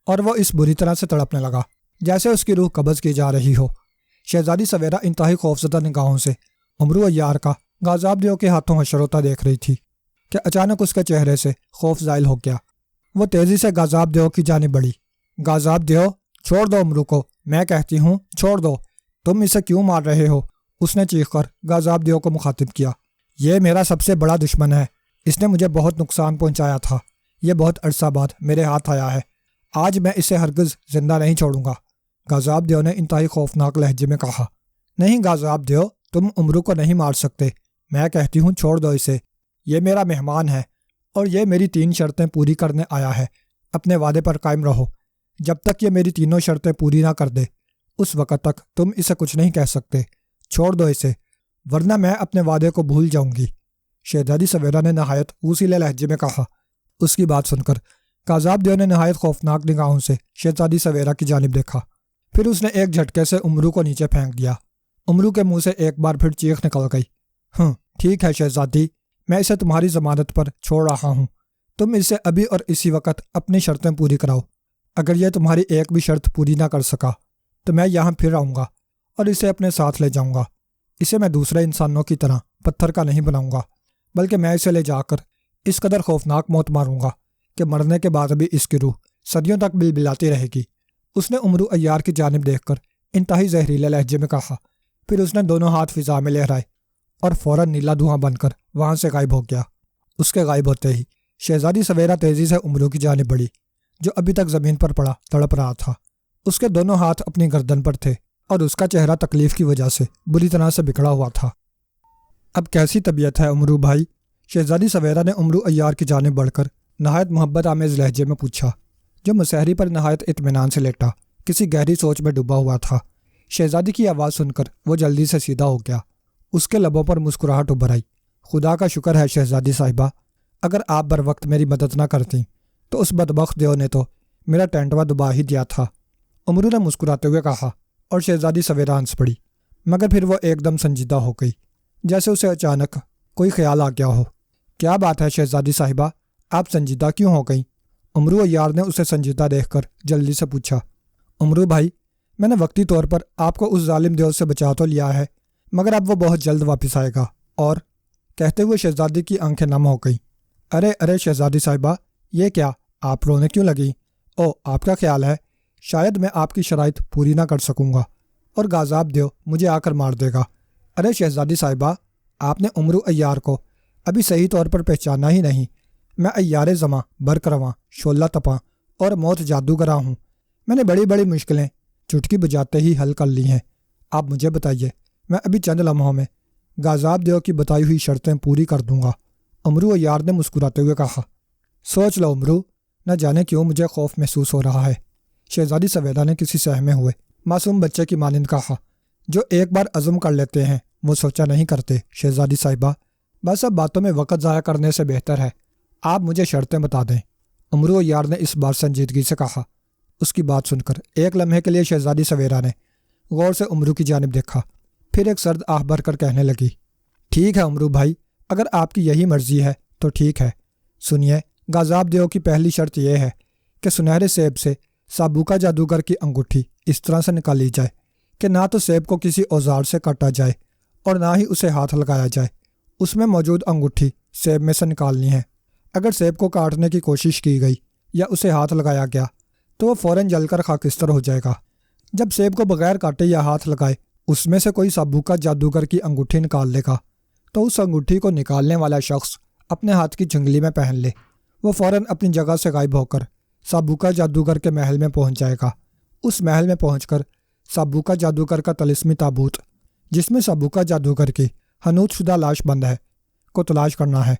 اور وہ اس بری طرح سے تڑپنے لگا جیسے اس کی روح قبض کی جا رہی ہو۔ شہزادی سویرا انتہائی خوفزدہ نگاہوں سے عمرو عیار کا غازیاب دیو کے ہاتھوں حشر ہوتا دیکھ رہی تھی کہ اچانک اس کے چہرے سے خوف زائل ہو گیا۔ وہ تیزی سے غازیاب دیو کی جانب بڑھی۔ غازیاب دیو، چھوڑ دو عمرو کو، میں کہتی ہوں چھوڑ دو، تم اسے کیوں مار رہے ہو؟ اس نے چیخ کر غازیاب دیو کو مخاطب کیا۔ یہ میرا سب سے بڑا دشمن ہے، اس نے مجھے بہت نقصان پہنچایا تھا، یہ بہت عرصہ بعد میرے ہاتھ آیا ہے، آج میں اسے ہرگز زندہ نہیں چھوڑوں گا، غازیاب دیو نے انتہائی خوفناک لہجے میں کہا۔ نہیں غازیاب دیو، تم عمرو کو نہیں مار سکتے، میں کہتی ہوں چھوڑ دو اسے، یہ میرا مہمان ہے اور یہ میری 3 شرطیں پوری کرنے آیا ہے، اپنے وعدے پر قائم رہو، جب تک یہ میری تینوں شرطیں پوری نہ کر دے اس وقت تک تم اسے کچھ نہیں کہہ سکتے، چھوڑ دو اسے ورنہ میں اپنے وعدے کو بھول جاؤں گی، شہزادی سویرا نے نہایت غصیلے لہجے میں کہا۔ اس کی بات سن کر غازیاب دیو نے نہایت خوفناک نگاہوں سے شہزادی سویرا کی جانب دیکھا، پھر اس نے ایک جھٹکے سے عمرو کو نیچے پھینک دیا۔ عمرو کے منہ سے ایک بار پھر چیخ نکل گئی۔ ٹھیک ہے شہزادی، میں اسے تمہاری ضمانت پر چھوڑ رہا ہوں، تم اسے ابھی اور اسی وقت اپنی شرطیں پوری کراؤ، اگر یہ تمہاری ایک بھی شرط پوری نہ کر سکا تو میں یہاں پھر آؤں گا اور اسے اپنے ساتھ لے جاؤں گا، اسے میں دوسرے انسانوں کی طرح پتھر کا نہیں بناؤں گا، بلکہ میں اسے لے جا کر اس قدر خوفناک موت ماروں گا کہ مرنے کے بعد بھی اس کی روح صدیوں تک بلبلاتی رہے گی۔ اس نے عمرو عیار کی جانب دیکھ کر انتہائی زہریلے لہجے میں کہا، پھر اس نے دونوں ہاتھ فضا میں لہرائے اور فوراً نیلا دھواں بن کر وہاں سے غائب ہو گیا۔ اس کے غائب ہوتے ہی شہزادی سویرا تیزی سے عمرو کی جانب بڑھی، جو ابھی تک زمین پر پڑا تڑپ رہا تھا۔ اس کے دونوں ہاتھ اپنی گردن پر تھے اور اس کا چہرہ تکلیف کی وجہ سے بری طرح سے بکھڑا ہوا تھا۔ اب کیسی طبیعت ہے عمرو بھائی؟ شہزادی سویرا نے عمرو عیار کی جانب بڑھ کر نہایت محبت آمیز لہجے میں پوچھا، جو مسحری پر نہایت اطمینان سے لیٹا کسی گہری سوچ میں ڈوبا ہوا تھا۔ شہزادی کی آواز سن کر وہ جلدی سے سیدھا ہو گیا، اس کے لبوں پر مسکراہٹ ابھر آئی۔ خدا کا شکر ہے شہزادی صاحبہ، اگر آپ بر وقت میری مدد نہ کرتی تو اس بدبخت دیو نے تو میرا ٹینٹوا دبا ہی دیا تھا، عمرو نے مسکراتے ہوئے کہا، اور شہزادی سویرا ہنس پڑی، مگر پھر وہ ایک دم سنجیدہ ہو گئی، جیسے اسے اچانک کوئی خیال آ گیا ہو۔ کیا بات ہے شہزادی صاحبہ، آپ سنجیدہ کیوں ہو گئیں؟ عمرو عیار نے اسے سنجیدہ دیکھ کر جلدی سے پوچھا۔ عمرو بھائی، میں نے وقتی طور پر آپ کو اس ظالم دیو سے بچا تو لیا ہے، مگر اب وہ بہت جلد واپس آئے گا، اور کہتے ہوئے شہزادی کی آنکھیں نم ہو گئیں۔ ارے شہزادی صاحبہ، یہ کیا، آپ رونے کیوں لگیں؟ او، آپ کا خیال ہے شاید میں آپ کی شرائط پوری نہ کر سکوں گا اور غازیاب دیو مجھے آ کر مار دے گا۔ ارے شہزادی صاحبہ، آپ نے عمرو عیار کو ابھی صحیح طور پر پہچانا ہی نہیں، میں عیار زماں برق رواں شعلہ تپاں اور موت جادوگرہ ہوں، میں نے بڑی بڑی مشکلیں چٹکی بجاتے ہی حل کر لی ہیں، آپ مجھے بتائیے، میں ابھی چند لمحوں میں غازیاب دیو کی بتائی ہوئی شرطیں پوری کر دوں گا۔ عمرو عیار نے مسکراتے ہوئے کہا۔ سوچ لو عمرو، نہ جانے کیوں مجھے خوف محسوس ہو رہا ہے، شہزادی سویرا نے کسی سہمے ہوئے معصوم بچے کی مانند کہا۔ جو ایک بار عزم کر لیتے ہیں وہ سوچا نہیں کرتے شہزادی صاحبہ، بس اب باتوں میں وقت ضائع کرنے سے بہتر ہے آپ مجھے شرطیں بتا دیں، عمرو عیار نے اس بار سنجیدگی سے کہا۔ اس کی بات سن کر ایک لمحے کے لیے شہزادی سویرا نے غور سے عمرو کی جانب دیکھا، پھر ایک سرد آہ بھر کر کہنے لگی، ٹھیک ہے عمرو بھائی، اگر آپ کی یہی مرضی ہے تو ٹھیک ہے، سنیے، غازیاب دیو کی پہلی شرط یہ ہے کہ سنہرے سیب سے سابوکا جادوگر کی انگوٹھی اس طرح سے نکالی جائے کہ نہ تو سیب کو کسی اوزار سے کاٹا جائے اور نہ ہی اسے ہاتھ لگایا جائے، اس میں موجود انگوٹھی سیب میں سے نکالنی ہے، اگر سیب کو کاٹنے کی کوشش کی گئی یا اسے ہاتھ لگایا گیا تو وہ فوراً جل کر خاکستر ہو جائے گا۔ جب سیب کو بغیر کاٹے یا ہاتھ لگائے اس میں سے کوئی سابوکا جادوگر کی انگوٹھی نکال لے گا تو اس انگوٹھی کو نکالنے والا شخص اپنے ہاتھ کی جنگلی میں پہن لے، وہ فوراً اپنی جگہ سے غائب ہو کر سابوکا جادوگر کے محل میں پہنچ جائے گا۔ اس محل میں پہنچ کر سابوکا جادوگر کا طلسمی تابوت، جس میں سابوکا جادوگر کی حنوط شدہ لاش بند ہے، کو تلاش کرنا ہے۔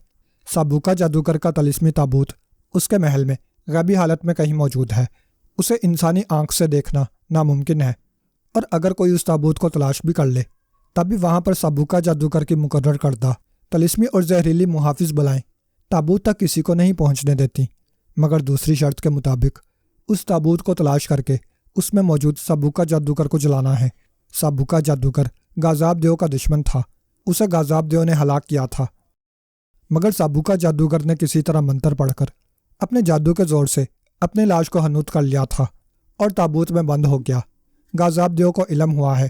سابوکا جادوگر کا طلسمی تابوت اس کے محل میں غیبی حالت میں کہیں موجود ہے، اسے انسانی آنکھ سے دیکھنا ناممکن ہے، اور اگر کوئی اس تابوت کو تلاش بھی کر لے تب بھی وہاں پر سابقہ جادوگر کی مقرر کردہ طلسمی اور زہریلی محافظ بلائیں تابوت تک کسی کو نہیں پہنچنے دیتی، مگر دوسری شرط کے مطابق اس تابوت کو تلاش کر کے اس میں موجود سابقہ جادوگر کو جلانا ہے۔ سابقہ جادوگر غازاب دیو کا دشمن تھا، اسے غازاب دیو نے ہلاک کیا تھا، مگر سابقہ جادوگر نے کسی طرح منتر پڑھ کر اپنے جادو کے زور سے اپنی لاش کو حنوط کر لیا تھا اور تابوت میں بند ہو گیا۔ غازاب دیو کو علم ہوا ہے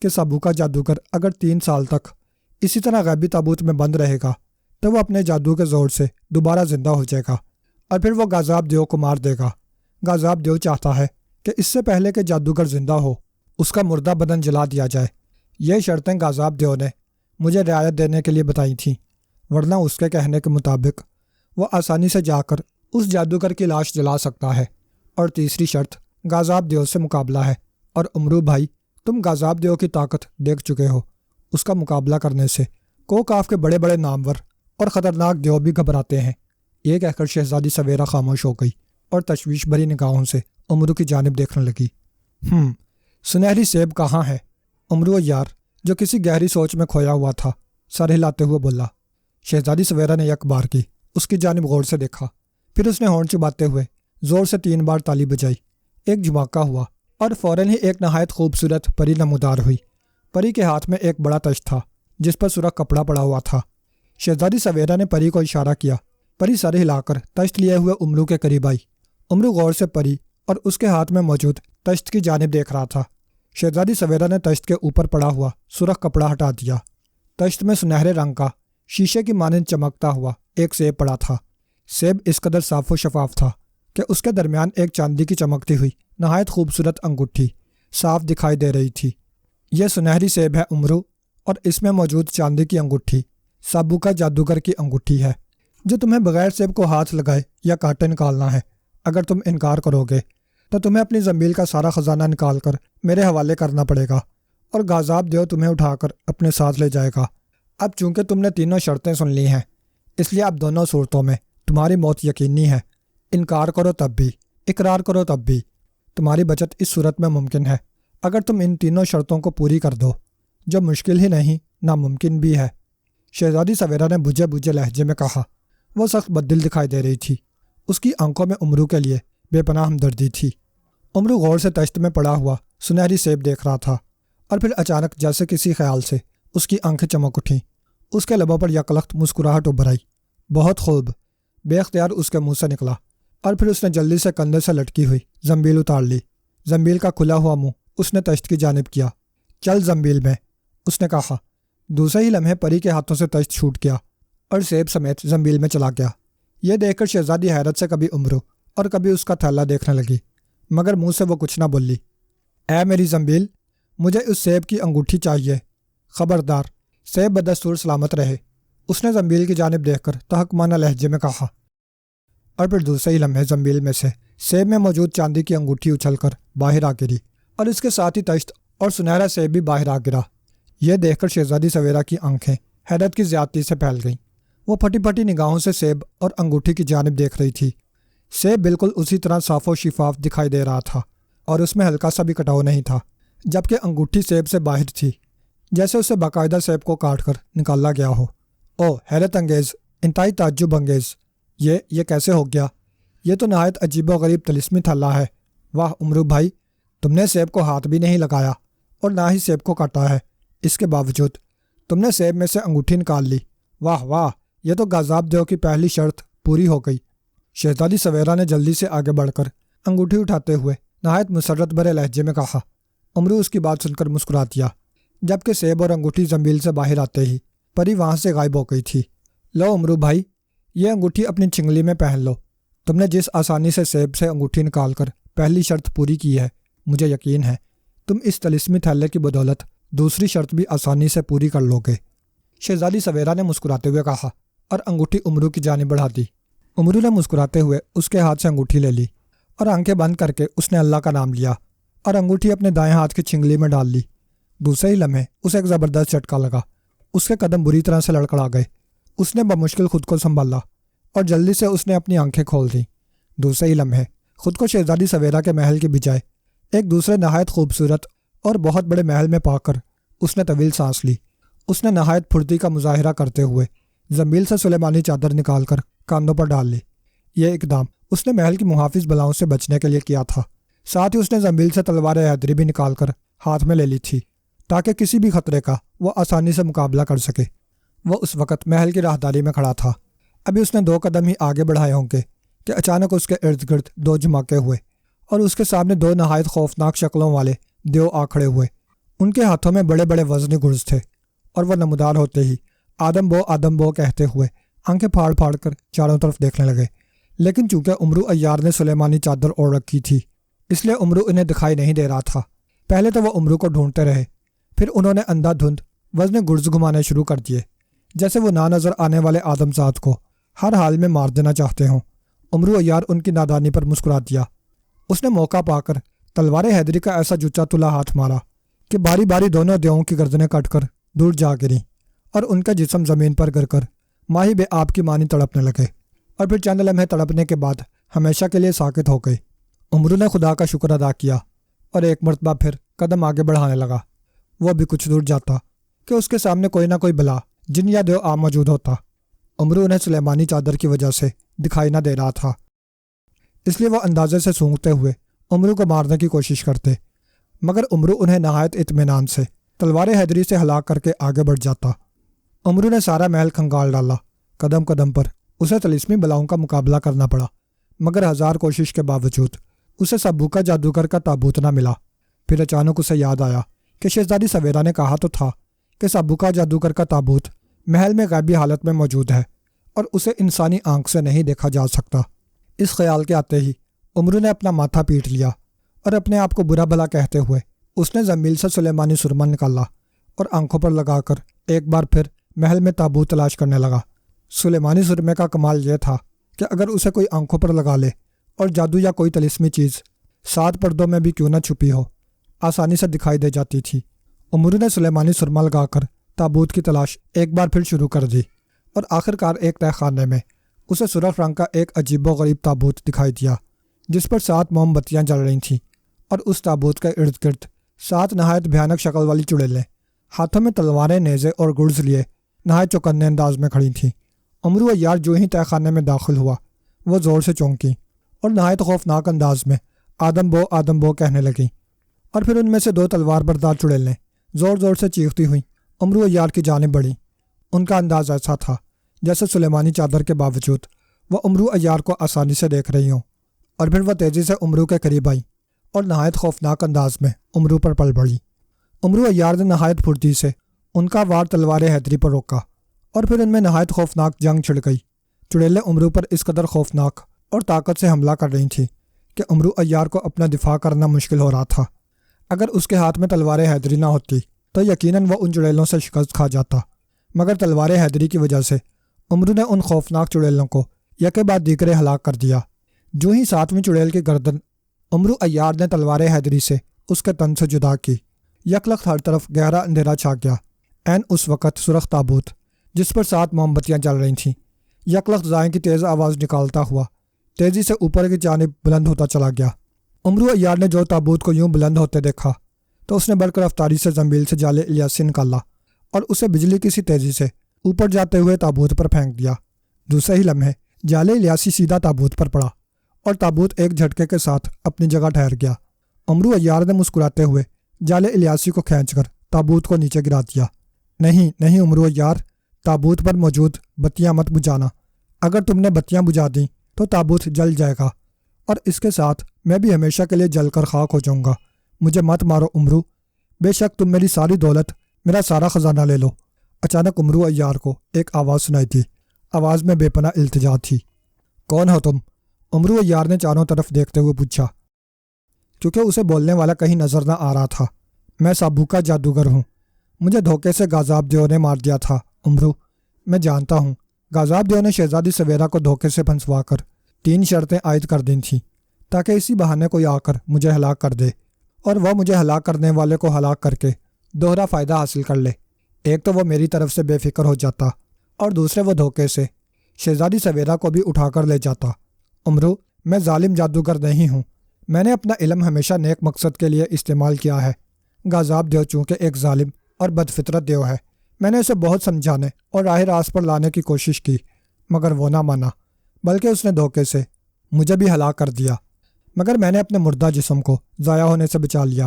کہ سابقہ جادوگر اگر 3 سال تک اسی طرح غیبی تابوت میں بند رہے گا تو وہ اپنے جادو کے زور سے دوبارہ زندہ ہو جائے گا اور پھر وہ غازاب دیو کو مار دے گا۔ غازاب دیو چاہتا ہے کہ اس سے پہلے کہ جادوگر زندہ ہو اس کا مردہ بدن جلا دیا جائے۔ یہ شرطیں غازاب دیو نے مجھے رعایت دینے کے لیے بتائی تھیں، ورنہ اس کے کہنے کے مطابق وہ آسانی سے جا کر اس جادوگر کی لاش جلا سکتا ہے۔ اور تیسری شرط غازاب دیو سے مقابلہ ہے، اور امرو بھائی تم غازاب دیو کی طاقت دیکھ چکے ہو، اس کا مقابلہ کرنے سے کوکاف کے بڑے بڑے نامور اور خطرناک دیو بھی گھبراتے ہیں۔ یہ کہہ کر شہزادی سویرا خاموش ہو گئی اور تشویش بھری نگاہوں سے امرو کی جانب دیکھنے لگی۔ سنہری سیب کہاں ہے؟ امرو یار جو کسی گہری سوچ میں کھویا ہوا تھا سر ہلاتے ہوئے بولا۔ شہزادی سویرا نے یک بار کی اس کی جانب غور سے دیکھا، پھر اس نے ہونٹ چباتے ہوئے زور سے 3 بار تالی بجائی۔ ایک جھماکہ ہوا اور فوراً ہی ایک نہایت خوبصورت پری نمودار ہوئی۔ پری کے ہاتھ میں ایک بڑا تشت تھا جس پر سرخ کپڑا پڑا ہوا تھا۔ شہزادی سویرا نے پری کو اشارہ کیا۔ پری سر ہلا کر تشت لیے ہوئے امرو کے قریب آئی۔ امرو غور سے پری اور اس کے ہاتھ میں موجود تشت کی جانب دیکھ رہا تھا۔ شہزادی سویرا نے تشت کے اوپر پڑا ہوا سرخ کپڑا ہٹا دیا۔ تشت میں سنہرے رنگ کا شیشے کی مانند چمکتا ہوا ایک سیب پڑا تھا۔ سیب اس قدر صاف و شفاف تھا کہ اس کے درمیان ایک چاندی کی چمکتی ہوئی نہایت خوبصورت انگوٹھی صاف دکھائی دے رہی تھی۔ یہ سنہری سیب ہے امرو، اور اس میں موجود چاندی کی انگوٹھی سابقہ جادوگر کی انگوٹھی ہے جو تمہیں بغیر سیب کو ہاتھ لگائے یا کاٹے نکالنا ہے۔ اگر تم انکار کرو گے تو تمہیں اپنی زنبیل کا سارا خزانہ نکال کر میرے حوالے کرنا پڑے گا، اور غازاب دیو تمہیں اٹھا کر اپنے ساتھ لے جائے گا۔ اب چونکہ تم نے تینوں شرطیں سن لی ہیں اس لیے اب دونوں صورتوں میں تمہاری موت یقینی ہے۔ انکار کرو تب بھی، اقرار کرو تب بھی، تمہاری بچت اس صورت میں ممکن ہے اگر تم ان تینوں شرطوں کو پوری کر دو، جو مشکل ہی نہیں ناممکن بھی ہے۔ شہزادی سویرا نے بجھے بجھے لہجے میں کہا۔ وہ سخت بددل دکھائی دے رہی تھی، اس کی آنکھوں میں امرو کے لیے بے پناہ ہمدردی تھی۔ امرو غور سے تشت میں پڑا ہوا سنہری سیب دیکھ رہا تھا، اور پھر اچانک جیسے کسی خیال سے اس کی آنکھیں چمک اٹھیں۔ اس کے لبوں پر یکلخت مسکراہٹ ابھر آئی۔ بہت خوب، بے اختیار اس کے منہ سے نکلا، اور پھر اس نے جلدی سے کندھے سے لٹکی ہوئی زنبیل اتار لی۔ زنبیل کا کھلا ہوا منہ اس نے تشت کی جانب کیا۔ چل زنبیل میں، اس نے کہا۔ دوسرے ہی لمحے پری کے ہاتھوں سے تشت چھوٹ گیا اور سیب سمیت زنبیل میں چلا گیا۔ یہ دیکھ کر شہزادی حیرت سے کبھی امرو اور کبھی اس کا تھیلا دیکھنے لگی، مگر منہ سے وہ کچھ نہ بولی۔ اے میری زنبیل، مجھے اس سیب کی انگوٹھی چاہیے، خبردار سیب بدستور سلامت رہے، اس نے زنبیل کی جانب دیکھ کر تحقمانہ لہجے میں کہا، اور پھر دوسرے ہی لمحے زنبیل میں سے سیب میں موجود چاندی کی انگوٹھی اچھل کر باہر آ گری، اور اس کے ساتھ ہی تشت اور سنہرا سیب بھی باہر آ گرا۔ یہ دیکھ کر شہزادی سویرا کی آنکھیں حیرت کی زیادتی سے پھیل گئیں۔ وہ پھٹی پھٹی نگاہوں سے سیب اور انگوٹھی کی جانب دیکھ رہی تھی۔ سیب بالکل اسی طرح صاف و شفاف دکھائی دے رہا تھا، اور اس میں ہلکا سا بھی کٹاؤ نہیں تھا، جبکہ انگوٹھی سیب سے باہر تھی، جیسے اسے باقاعدہ سیب کو کاٹ کر نکالا گیا ہو۔ او حیرت انگیز، انتہائی تعجب انگیز، یہ کیسے ہو گیا؟ یہ تو نہایت عجیب و غریب طلسمی تھلا ہے۔ واہ امرو بھائی، تم نے سیب کو ہاتھ بھی نہیں لگایا اور نہ ہی سیب کو کاٹا ہے، اس کے باوجود تم نے سیب میں سے انگوٹھی نکال لی۔ واہ واہ، یہ تو غازاب دیو کی پہلی شرط پوری ہو گئی۔ شہزادی سویرا نے جلدی سے آگے بڑھ کر انگوٹھی اٹھاتے ہوئے نہایت مسرت بھرے لہجے میں کہا۔ امرو اس کی بات سن کر مسکرا دیا، جبکہ سیب اور انگوٹھی زنبیل سے باہر آتے ہی پری وہاں سے غائب ہو گئی تھی۔ لو امرو بھائی، یہ انگوٹھی اپنی چنگلی میں پہن لو۔ تم نے جس آسانی سے سیب سے انگوٹھی نکال کر پہلی شرط پوری کی ہے، مجھے یقین ہے تم اس طلسمی تھیلے کی بدولت دوسری شرط بھی آسانی سے پوری کر لو گے۔ شہزادی سویرا نے مسکراتے ہوئے کہا، اور انگوٹھی امرو کی جانب بڑھا دی۔ امرو نے مسکراتے ہوئے اس کے ہاتھ سے انگوٹھی لے لی، اور آنکھیں بند کر کے اس نے اللہ کا نام لیا اور انگوٹھی اپنے دائیں ہاتھ کی چنگلی میں ڈال لی۔ دوسرے ہی لمحے اسے ایک زبردست جھٹکا لگا، اس کے قدم بری طرح سے لڑکھڑا گئے۔ اس نے بمشکل خود کو سنبھالا اور جلدی سے اس نے اپنی آنکھیں کھول دیں۔ دوسرے ہی لمحے خود کو شہزادی سویرا کے محل کی بجائے ایک دوسرے نہایت خوبصورت اور بہت بڑے محل میں پا کر اس نے طویل سانس لی۔ اس نے نہایت پھرتی کا مظاہرہ کرتے ہوئے زنبیل سے سلیمانی چادر نکال کر کاندھوں پر ڈال لی۔ یہ اقدام اس نے محل کی محافظ بلاؤں سے بچنے کے لیے کیا تھا۔ ساتھ ہی اس نے زنبیل سے تلوار حیدری بھی نکال کر ہاتھ میں لے لی تھی تاکہ کسی بھی خطرے کا وہ آسانی سے مقابلہ کر سکے۔ وہ اس وقت محل کی راہداری میں کھڑا تھا۔ ابھی اس نے 2 قدم ہی آگے بڑھائے ہوں گے کہ اچانک اس کے ارد گرد 2 جھماکے ہوئے اور اس کے سامنے 2 نہایت خوفناک شکلوں والے دیو آ کھڑے ہوئے۔ ان کے ہاتھوں میں بڑے بڑے وزنی گرز تھے اور وہ نمودار ہوتے ہی آدم بو کہتے ہوئے آنکھیں پھاڑ پھاڑ کر چاروں طرف دیکھنے لگے۔ لیکن چونکہ عمرو عیار نے سلیمانی چادر اوڑھ رکھی تھی اس لیے عمرو انہیں دکھائی نہیں دے رہا تھا۔ پہلے تو وہ عمرو کو ڈھونڈتے رہے، پھر انہوں نے اندھا دھند وزن گرز گھمانے شروع کر دیے جیسے وہ نہ نظر آنے والے آدم ذات کو ہر حال میں مار دینا چاہتے ہوں۔ عمرو عیار ان کی نادانی پر مسکرا دیا۔ اس نے موقع پا کر تلوار حیدری کا ایسا جچا تلا ہاتھ مارا کہ باری باری دونوں دیوؤں کی گردنیں کٹ کر دور جا گریں اور ان کا جسم زمین پر گر کر ماہی بے آپ کی مانی تڑپنے لگے اور پھر چند لمحے تڑپنے کے بعد ہمیشہ کے لیے ساکت ہو گئے۔ عمرو نے خدا کا شکر ادا کیا اور ایک مرتبہ پھر قدم آگے بڑھانے لگا۔ وہ بھی کچھ دور جاتا کہ اس کے سامنے کوئی نہ کوئی بلا جن یا دیو موجود ہوتا۔ عمرو انہیں سلیمانی چادر کی وجہ سے دکھائی نہ دے رہا تھا، اس لیے وہ اندازے سے سونگتے ہوئے عمرو کو مارنے کی کوشش کرتے، مگر عمرو انہیں نہایت اطمینان سے تلوار حیدری سے ہلاک کر کے آگے بڑھ جاتا۔ عمرو نے سارا محل کھنگال ڈالا۔ قدم قدم پر اسے طلسمی بلاؤں کا مقابلہ کرنا پڑا، مگر 1000 کوشش کے باوجود اسے سبو کا جادوگر کا تابوت نہ ملا۔ پھر اچانک اسے یاد آیا کہ شہزادی سویرا نے کہا تو تھا کہ سبو کا جادوگر کا تابوت محل میں غیبی حالت میں موجود ہے اور اسے انسانی آنکھ سے نہیں دیکھا جا سکتا۔ اس خیال کے آتے ہی عمرو نے اپنا ماتھا پیٹ لیا اور اپنے آپ کو برا بھلا کہتے ہوئے اس نے زنبیل سے سلیمانی سرما نکالا اور آنکھوں پر لگا کر ایک بار پھر محل میں تابوت تلاش کرنے لگا۔ سلیمانی سرمے کا کمال یہ تھا کہ اگر اسے کوئی آنکھوں پر لگا لے اور جادو یا کوئی طلسمی چیز 7 پردوں میں بھی کیوں نہ چھپی ہو آسانی سے دکھائی دے جاتی تھی۔ عمرو نے سلیمانی سرما لگا کر تابوت کی تلاش ایک بار پھر شروع کر دی اور آخرکار ایک تہہ خانے میں اسے سرخ رنگ کا ایک عجیب و غریب تابوت دکھائی دیا جس پر 7 موم بتیاں جل رہی تھیں اور اس تابوت کے ارد گرد 7 نہایت بھیانک شکل والی چڑیلیں ہاتھوں میں تلواریں، نیزے اور گرز لیے نہایت چوکنے انداز میں کھڑی تھیں۔ عمرو عیار جو ہی تہہ خانے میں داخل ہوا وہ زور سے چونکی اور نہایت خوفناک انداز میں آدم بو کہنے لگیں، اور پھر ان میں سے 2 تلوار بردار چڑیلیں زور زور سے چیختی ہوئیں عمرو عیار کی جانب بڑھیں۔ ان کا انداز ایسا تھا جیسے سلیمانی چادر کے باوجود وہ عمرو عیار کو آسانی سے دیکھ رہی ہوں، اور پھر وہ تیزی سے عمرو کے قریب آئیں اور نہایت خوفناک انداز میں عمرو پر پل پڑی۔ عمرو عیار نے نہایت پھرتی سے ان کا وار تلوار حیدری پر روکا اور پھر ان میں نہایت خوفناک جنگ چھڑ گئی۔ چڑیلیں عمرو پر اس قدر خوفناک اور طاقت سے حملہ کر رہی تھیں کہ عمرو عیار کو اپنا دفاع کرنا مشکل ہو رہا تھا۔ اگر اس کے ہاتھ میں تلوار حیدری نہ ہوتی تو یقیناً وہ ان چڑیلوں سے شکست کھا جاتا، مگر تلوار حیدری کی وجہ سے عمرو نے ان خوفناک چڑیلوں کو یکے بعد دیگرے ہلاک کر دیا۔ جو ہی 7ویں چڑیل کی گردن عمرو عیار نے تلوار حیدری سے اس کے تن سے جدا کی، یکلخت ہر طرف گہرا اندھیرا چھا گیا۔ عین اس وقت سرخ تابوت جس پر 7 موم بتیاں جل رہی تھیں یکلخت زائیں کی تیز آواز نکالتا ہوا تیزی سے اوپر کی جانب بلند ہوتا چلا گیا۔ عمرو عیار نے جو تابوت کو یوں بلند ہوتے دیکھا تو اس نے برق رفتاری سے زنبیل سے جال الیاسی نکالا اور اسے بجلی کی سی تیزی سے اوپر جاتے ہوئے تابوت پر پھینک دیا۔ دوسرے ہی لمحے جال الیاسی سیدھا تابوت پر پڑا اور تابوت ایک جھٹکے کے ساتھ اپنی جگہ ٹھہر گیا۔ عمرو عیار نے مسکراتے ہوئے جال الیاسی کو کھینچ کر تابوت کو نیچے گرا دیا۔ نہیں عمرو عیار، تابوت پر موجود بتیاں مت بجھانا۔ اگر تم نے بتیاں بجھا دیں تو تابوت جل جائے گا اور اس کے ساتھ میں بھی ہمیشہ کے لیے جل کر خاک ہو جاؤں گا۔ مجھے مت مارو عمرو، بے شک تم میری ساری دولت، میرا سارا خزانہ لے لو۔ اچانک عمرو عیار کو ایک آواز سنائی دی۔ آواز میں بے پناہ التجا تھی۔ کون ہو تم؟ عمرو عیار نے چاروں طرف دیکھتے ہوئے پوچھا، کیونکہ اسے بولنے والا کہیں نظر نہ آ رہا تھا۔ میں سابو کا جادوگر ہوں، مجھے دھوکے سے غازاب دیو نے مار دیا تھا عمرو۔ میں جانتا ہوں غازاب دیو نے شہزادی سویرا کو دھوکے سے پھنسوا کر 3 شرطیں عائد کر دی تھیں تاکہ اسی بہانے کوئی آ کر مجھے ہلاک کر دے اور وہ مجھے ہلاک کرنے والے کو ہلاک کر کے دوہرا فائدہ حاصل کر لے۔ ایک تو وہ میری طرف سے بے فکر ہو جاتا اور دوسرے وہ دھوکے سے شہزادی سویرا کو بھی اٹھا کر لے جاتا۔ عمرو، میں ظالم جادوگر نہیں ہوں، میں نے اپنا علم ہمیشہ نیک مقصد کے لیے استعمال کیا ہے۔ غازاب دیو چونکہ ایک ظالم اور بدفطرت دیو ہے، میں نے اسے بہت سمجھانے اور راہ راست پر لانے کی کوشش کی، مگر وہ نہ مانا، بلکہ اس نے دھوکے سے مجھے بھی ہلاک کر دیا۔ مگر میں نے اپنے مردہ جسم کو ضائع ہونے سے بچا لیا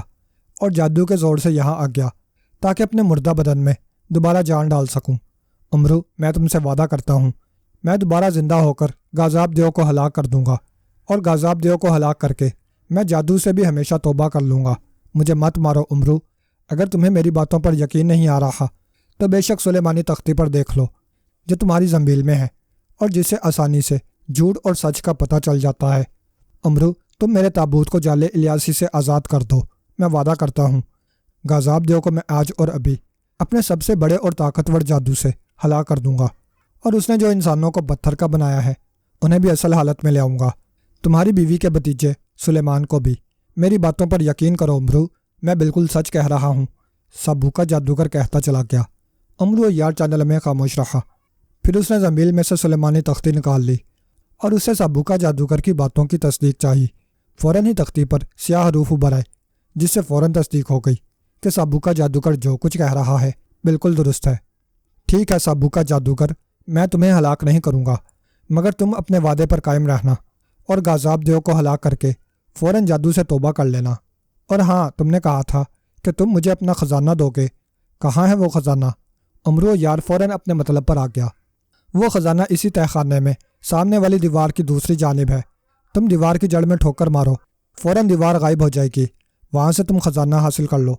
اور جادو کے زور سے یہاں آ گیا تاکہ اپنے مردہ بدن میں دوبارہ جان ڈال سکوں۔ امرو، میں تم سے وعدہ کرتا ہوں، میں دوبارہ زندہ ہو کر غازاب دیو کو ہلاک کر دوں گا، اور غازاب دیو کو ہلاک کر کے میں جادو سے بھی ہمیشہ توبہ کر لوں گا۔ مجھے مت مارو امرو، اگر تمہیں میری باتوں پر یقین نہیں آ رہا تو بے شک سلیمانی تختی پر دیکھ لو جو تمہاری زنبیل میں ہے اور جسے آسانی سے جھوٹ اور سچ کا پتہ چل جاتا ہے۔ امرو، تم میرے تابوت کو جالے الیاسی سے آزاد کر دو، میں وعدہ کرتا ہوں غازاب دیو کو میں آج اور ابھی اپنے سب سے بڑے اور طاقتور جادو سے ہلاک کر دوں گا، اور اس نے جو انسانوں کو پتھر کا بنایا ہے انہیں بھی اصل حالت میں لے آؤں گا۔ تمہاری بیوی کے بھتیجے سلیمان کو بھی۔ میری باتوں پر یقین کرو امرو، میں بالکل سچ کہہ رہا ہوں، سابو کا جادوگر کہتا چلا گیا۔ امرو یار چینل میں خاموش رہا۔ پھر اس نے زنبیل میں سے سلیمانی تختی نکال لی اور اسے سابو کا جادوگر کی باتوں کی تصدیق چاہی۔ فوراً ہی تختی پر سیاہ حروف ابھر آئے، جس سے فوراً تصدیق ہو گئی کہ سابو کا جادوگر جو کچھ کہہ رہا ہے بالکل درست ہے۔ ٹھیک ہے سابو کا جادوگر، میں تمہیں ہلاک نہیں کروں گا، مگر تم اپنے وعدے پر قائم رہنا اور غازاب دیو کو ہلاک کر کے فوراً جادو سے توبہ کر لینا۔ اور ہاں، تم نے کہا تھا کہ تم مجھے اپنا خزانہ دو گے، کہاں ہے وہ خزانہ؟ امرو یار فوراً اپنے مطلب پر آ گیا۔ وہ خزانہ اسی تہہ خانے میں سامنے والی دیوار کی دوسری جانب ہے، تم دیوار کی جڑ میں ٹھوکر مارو، فوراً دیوار غائب ہو جائے گی، وہاں سے تم خزانہ حاصل کر لو۔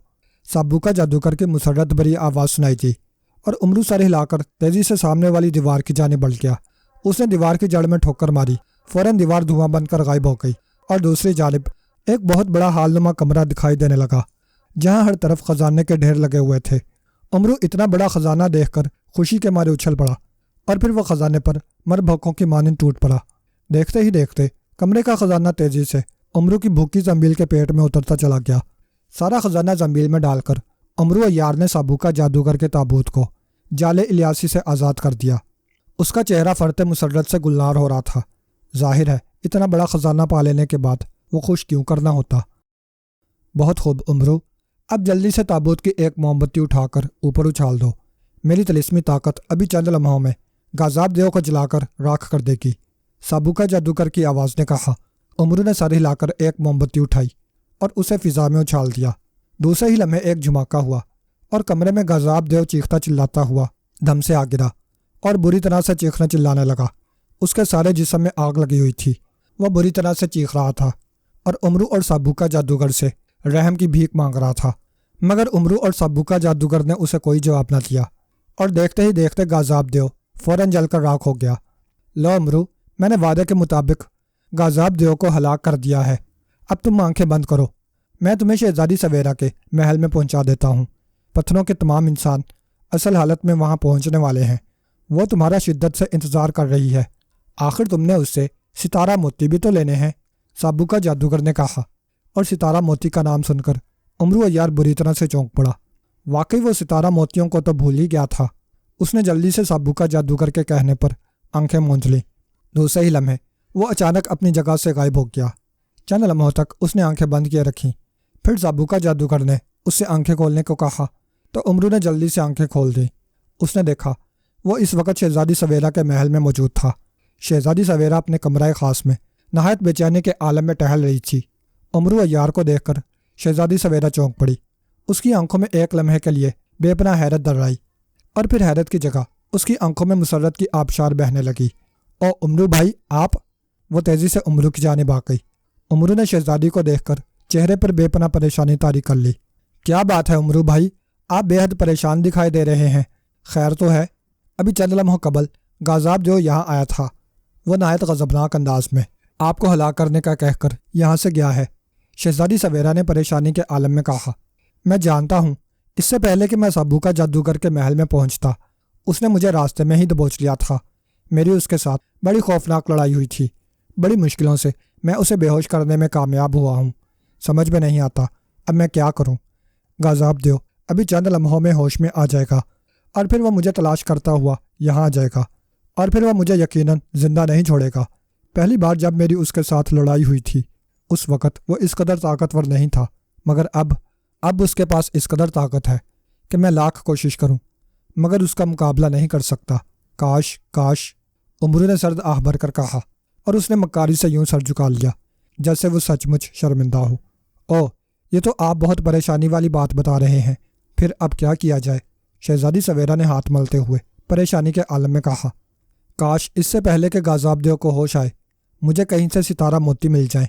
سابو کا جادوگر کی مسرت بھری آواز سنائی دی اور امرو سر ہلا کر تیزی سے سامنے والی دیوار کی جانب بڑھ گیا۔ اس نے دیوار کی جڑ میں ٹھوکر ماری، فوراً دیوار دھواں بن کر غائب ہو گئی اور دوسری جانب ایک بہت بڑا ہال نما کمرہ دکھائی دینے لگا جہاں ہر طرف خزانے کے ڈھیر لگے ہوئے تھے۔ امرو اتنا بڑا خزانہ دیکھ کر خوشی کے مارے اچھل پڑا اور پھر وہ خزانے پر مر بھوکوں کی مانند ٹوٹ پڑا۔ دیکھتے ہی دیکھتے کمرے کا خزانہ تیزی سے امرو کی بھوکی زنبیل کے پیٹ میں اترتا چلا گیا۔ سارا خزانہ زنبیل میں ڈال کر امرو عیار نے سابو کا جادوگر کے تابوت کو جالے الیاسی سے آزاد کر دیا۔ اس کا چہرہ فرط مسرت سے گلنار ہو رہا تھا۔ ظاہر ہے اتنا بڑا خزانہ پا لینے کے بعد وہ خوش کیوں کرنا ہوتا۔ بہت خوب امرو، اب جلدی سے تابوت کی ایک موم بتی اٹھا کر اوپر اچھال دو، میری طلسمی طاقت ابھی چند لمحوں میں غازاب دیو کو جلا کر راکھ کر دے گی، سابو کا جادوگر کی آواز نے کہا۔ امرو نے سر ہلا کر ایک موم بتی اٹھائی اور اسے فضا میں اچھال دیا۔ دوسرے ہی لمحے ایک جھماکا ہوا اور کمرے میں غازاب دیو چیختا چلاتا ہوا دم سے آ گرا اور بری طرح سے چیخنے چلانے لگا۔ اس کے سارے جسم میں آگ لگی ہوئی تھی، وہ بری طرح سے چیخ رہا تھا اور امرو اور سابو کا جادوگر سے رحم کی بھیک مانگ رہا تھا، مگر امرو اور سابو کا جادوگر نے اسے کوئی جواب نہ دیا اور دیکھتے ہی دیکھتے غازاب دیو فوراً جل کر راکھ ہو گیا۔ لو امرو، میں نے وعدے کے مطابق غازاب دیو کو ہلاک کر دیا ہے، اب تم آنکھیں بند کرو، میں تمہیں شہزادی سویرا کے محل میں پہنچا دیتا ہوں۔ پتھروں کے تمام انسان اصل حالت میں وہاں پہنچنے والے ہیں، وہ تمہارا شدت سے انتظار کر رہی ہے، آخر تم نے اس سے ستارہ موتی بھی تو لینے ہیں، سابو کا جادوگر نے کہا۔ اور ستارہ موتی کا نام سن کر امرو عیار بری طرح سے چونک پڑا، واقعی وہ ستارہ موتیوں کو تو بھول ہی گیا تھا۔ اس نے جلدی سے سابو کا جادوگر کے کہنے پر آنکھیں مونجھ لیں۔ دوسرے ہی لمحے وہ اچانک اپنی جگہ سے غائب ہو گیا۔ چند لمحوں تک اس نے آنکھیں بند کیے رکھیں، پھر سابو کا جادوگر نے اس سے آنکھیں کھولنے کو کہا تو امرو نے جلدی سے آنکھیں کھول دیں۔ اس نے دیکھا وہ اس وقت شہزادی سویرا کے محل میں موجود تھا۔ شہزادی سویرا اپنے کمرہ خاص میں نہایت بے چینی کے عالم میں ٹہل رہی تھی۔ امرو عیار کو دیکھ کر شہزادی سویرا چونک پڑی، اس کی آنکھوں میں ایک لمحے کے لیے بے پناہ حیرت در آئی اور پھر حیرت کی جگہ اس کی آنکھوں میں مسرت کی آبشار بہنے لگی۔ او امرو بھائی، آپ؟ وہ تیزی سے امرو کی جانب آ گئی۔ امرو نے شہزادی کو دیکھ کر چہرے پر بے پناہ پریشانی طاری کر لی۔ کیا بات ہے امرو بھائی، آپ بے حد پریشان دکھائی دے رہے ہیں، خیر تو ہے؟ ابھی چند لمحوں قبل غازاب جو یہاں آیا تھا وہ نہایت غضبناک انداز میں آپ کو ہلاک کرنے کا کہہ کر یہاں سے گیا ہے، شہزادی سویرا نے پریشانی کے عالم میں کہا۔ میں جانتا ہوں، اس سے پہلے کہ میں سابو کا جادوگر کے محل میں پہنچتا اس نے مجھے راستے میں ہی دبوچ لیا تھا۔ میری اس کے ساتھ بڑی خوفناک لڑائی ہوئی تھی، بڑی مشکلوں سے میں اسے بے ہوش کرنے میں کامیاب ہوا ہوں، سمجھ میں نہیں آتا اب میں کیا کروں۔ غازاب دیو ابھی چند لمحوں میں ہوش میں آ جائے گا اور پھر وہ مجھے تلاش کرتا ہوا یہاں آ جائے گا اور پھر وہ مجھے یقیناً زندہ نہیں چھوڑے گا۔ پہلی بار جب میری اس کے ساتھ لڑائی ہوئی تھی اس وقت وہ اس قدر طاقتور نہیں تھا، مگر اب اس کے پاس اس قدر طاقت ہے کہ میں لاکھ کوشش کروں مگر اس کا مقابلہ نہیں کر سکتا۔ کاش عمرو نے سرد آہ بھر کر کہا، اور اس نے مکاری سے یوں سر جھکا لیا جیسے وہ سچ مچ شرمندہ ہو۔ اوہ، یہ تو آپ بہت پریشانی والی بات بتا رہے ہیں، پھر اب کیا کیا جائے؟ شہزادی سویرا نے ہاتھ ملتے ہوئے پریشانی کے عالم میں کہا۔ کاش اس سے پہلے کہ غازیاب دیو کو ہوش آئے مجھے کہیں سے ستارہ موتی مل جائیں،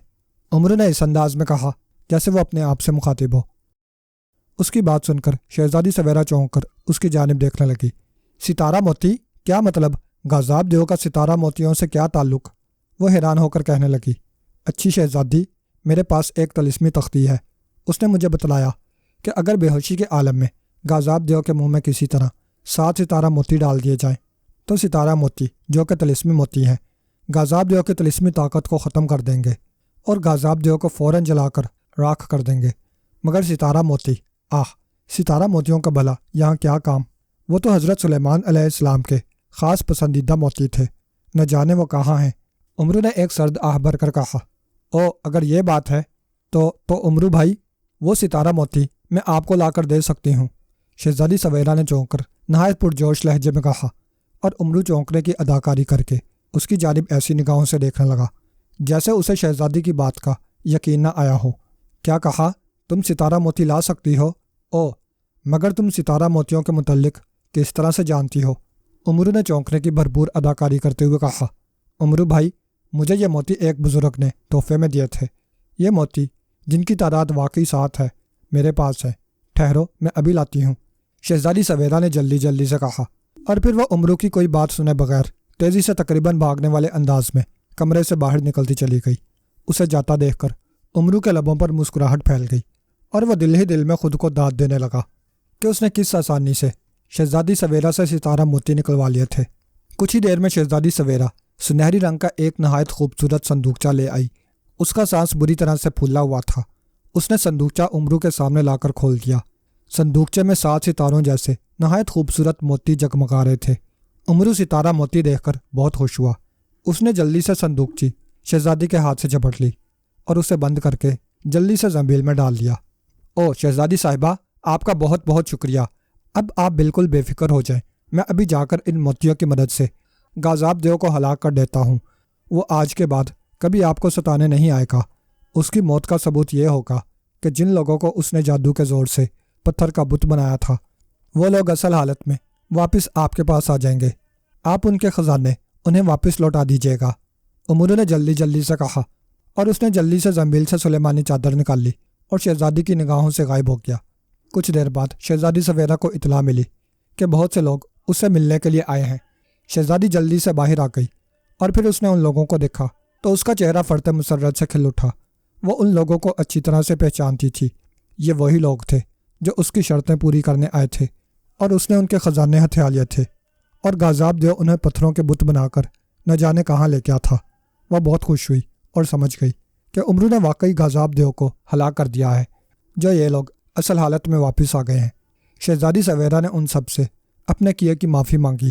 عمرو نے اس انداز میں کہا جیسے وہ اپنے آپ سے مخاطب ہو۔ اس کی بات سن کر شہزادی سویرا چونک کر اس کی جانب دیکھنے لگی۔ ستارہ موتی؟ کیا مطلب؟ غازیاب دیو کا ستارہ موتیوں سے کیا تعلق؟ وہ حیران ہو کر کہنے لگی۔ اچھی شہزادی، میرے پاس ایک طلسمی تختی ہے۔ اس نے مجھے بتلایا کہ اگر بے ہوشی کے عالم میں غازیاب دیو کے منہ میں کسی طرح 7 ستارہ موتی ڈال دیے جائیں تو ستارہ موتی جو کہ طلسمی موتی ہیں غازیاب دیو کی طلسمی طاقت کو ختم کر دیں گے اور غازیاب دیو کو فوراً جلا کر راکھ کر دیں گے۔ مگر ستارہ موتی، ستارہ موتیوں کا بھلا یہاں کیا کام؟ وہ تو حضرت سلیمان علیہ السلام کے خاص پسندیدہ موتی تھے، نہ جانے وہ کہاں ہیں۔ عمرو نے ایک سرد آہ بھر کر کہا۔ اگر یہ بات ہے تو عمرو بھائی، وہ ستارہ موتی میں آپ کو لا کر دے سکتی ہوں، شہزادی سویرا نے چونک کر نہایت پرجوش لہجے میں کہا، اور عمرو چونکنے کی اداکاری کر کے اس کی جانب ایسی نگاہوں سے دیکھنے لگا جیسے اسے شہزادی کی بات کا یقین نہ آیا ہو۔ کیا کہا؟ تم ستارہ موتی لا سکتی ہو؟ مگر تم ستارہ موتیوں کے متعلق کس طرح سے جانتی ہو؟ عمرو نے چونکنے کی بھرپور اداکاری کرتے ہوئے کہا۔ عمرو بھائی، مجھے یہ موتی ایک بزرگ نے تحفے میں دیے تھے۔ یہ موتی، جن کی تعداد واقعی 7 ہے، میرے پاس ہے۔ ٹھہرو، میں ابھی لاتی ہوں، شہزادی سویرا نے جلدی سے کہا، اور پھر وہ عمرو کی کوئی بات سنے بغیر تیزی سے تقریباً بھاگنے والے انداز میں کمرے سے باہر نکلتی چلی گئی۔ اسے جاتا دیکھ کر عمرو کے لبوں پر مسکراہٹ پھیل گئی اور وہ دل ہی دل میں خود کو داد دینے لگا کہ اس نے کس آسانی سے شہزادی سویرا سے ستارہ موتی نکلوا لیے تھے۔ کچھ ہی دیر میں شہزادی سویرا سنہری رنگ کا ایک نہایت خوبصورت صندوقچہ لے آئی۔ اس کا سانس بری طرح سے پھولا ہوا تھا۔ اس نے صندوقچہ عمرو کے سامنے لا کر کھول دیا۔ صندوقچے میں 7 ستاروں جیسے نہایت خوبصورت موتی جگمگا رہے تھے۔ عمرو ستارہ موتی دیکھ کر بہت خوش ہوا۔ اس نے جلدی سے صندوقچی شہزادی کے ہاتھ سے جھپٹ لی اور اسے بند کر کے جلدی سے زنبیل میں ڈال دیا۔ شہزادی صاحبہ، آپ کا بہت بہت شکریہ۔ اب آپ بالکل بے فکر ہو جائیں، میں ابھی جا کر ان موتیوں کی مدد سے غازیاب دیو کو ہلاک کر دیتا ہوں۔ وہ آج کے بعد کبھی آپ کو ستانے نہیں آئے گا۔ اس کی موت کا ثبوت یہ ہوگا کہ جن لوگوں کو اس نے جادو کے زور سے پتھر کا بت بنایا تھا، وہ لوگ اصل حالت میں واپس آپ کے پاس آ جائیں گے۔ آپ ان کے خزانے انہیں واپس لوٹا دیجیے گا، عمرو نے جلدی سے کہا، اور اس نے جلدی سے زنبیل سے سلیمانی چادر نکال لی اور شہزادی کی نگاہوں سے غائب ہو گیا۔ کچھ دیر بعد شہزادی سویرا کو اطلاع ملی کہ بہت سے لوگ اس سے ملنے کے لیے آئے ہیں۔ شہزادی جلدی سے باہر آ گئی اور پھر اس نے ان لوگوں کو دیکھا تو اس کا چہرہ فرط مسرت سے کھل اٹھا۔ وہ ان لوگوں کو اچھی طرح سے پہچانتی تھی۔ یہ وہی لوگ تھے جو اس کی شرطیں پوری کرنے آئے تھے اور اس نے ان کے خزانے ہتھیا لیے تھے، اور غازیاب دیو انہیں پتھروں کے بت بنا کر نہ جانے کہاں لے گیا تھا۔ وہ بہت خوش ہوئی اور سمجھ گئی کہ عمرو نے واقعی غازیاب دیو کو ہلاک کر دیا ہے، جو یہ لوگ اصل حالت میں واپس آ گئے ہیں۔ شہزادی سویرا نے ان سب سے اپنے کیے کی معافی مانگی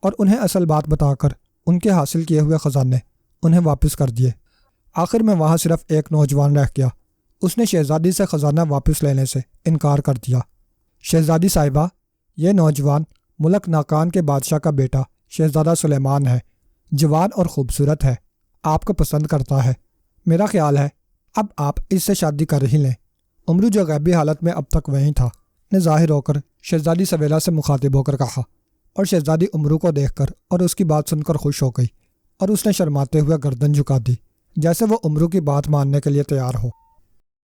اور انہیں اصل بات بتا کر ان کے حاصل کیے ہوئے خزانے انہیں واپس کر دیے۔ آخر میں وہاں صرف ایک نوجوان رہ گیا۔ اس نے شہزادی سے خزانہ واپس لینے سے انکار کر دیا۔ شہزادی صاحبہ، یہ نوجوان ملک ناکان کے بادشاہ کا بیٹا شہزادہ سلیمان ہے، جوان اور خوبصورت ہے، آپ کو پسند کرتا ہے۔ میرا خیال ہے اب آپ اس سے شادی کر ہی لیں۔ عمرو جو غیبی حالت میں اب تک وہیں تھا نے ظاہر ہو کر شہزادی سویرا سے مخاطب ہو کر کہا، اور شہزادی عمرو کو دیکھ کر اور اس کی بات سن کر خوش ہو گئی اور اس نے شرماتے ہوئے گردن جھکا دی جیسے وہ عمرو کی بات ماننے کے لیے تیار ہو۔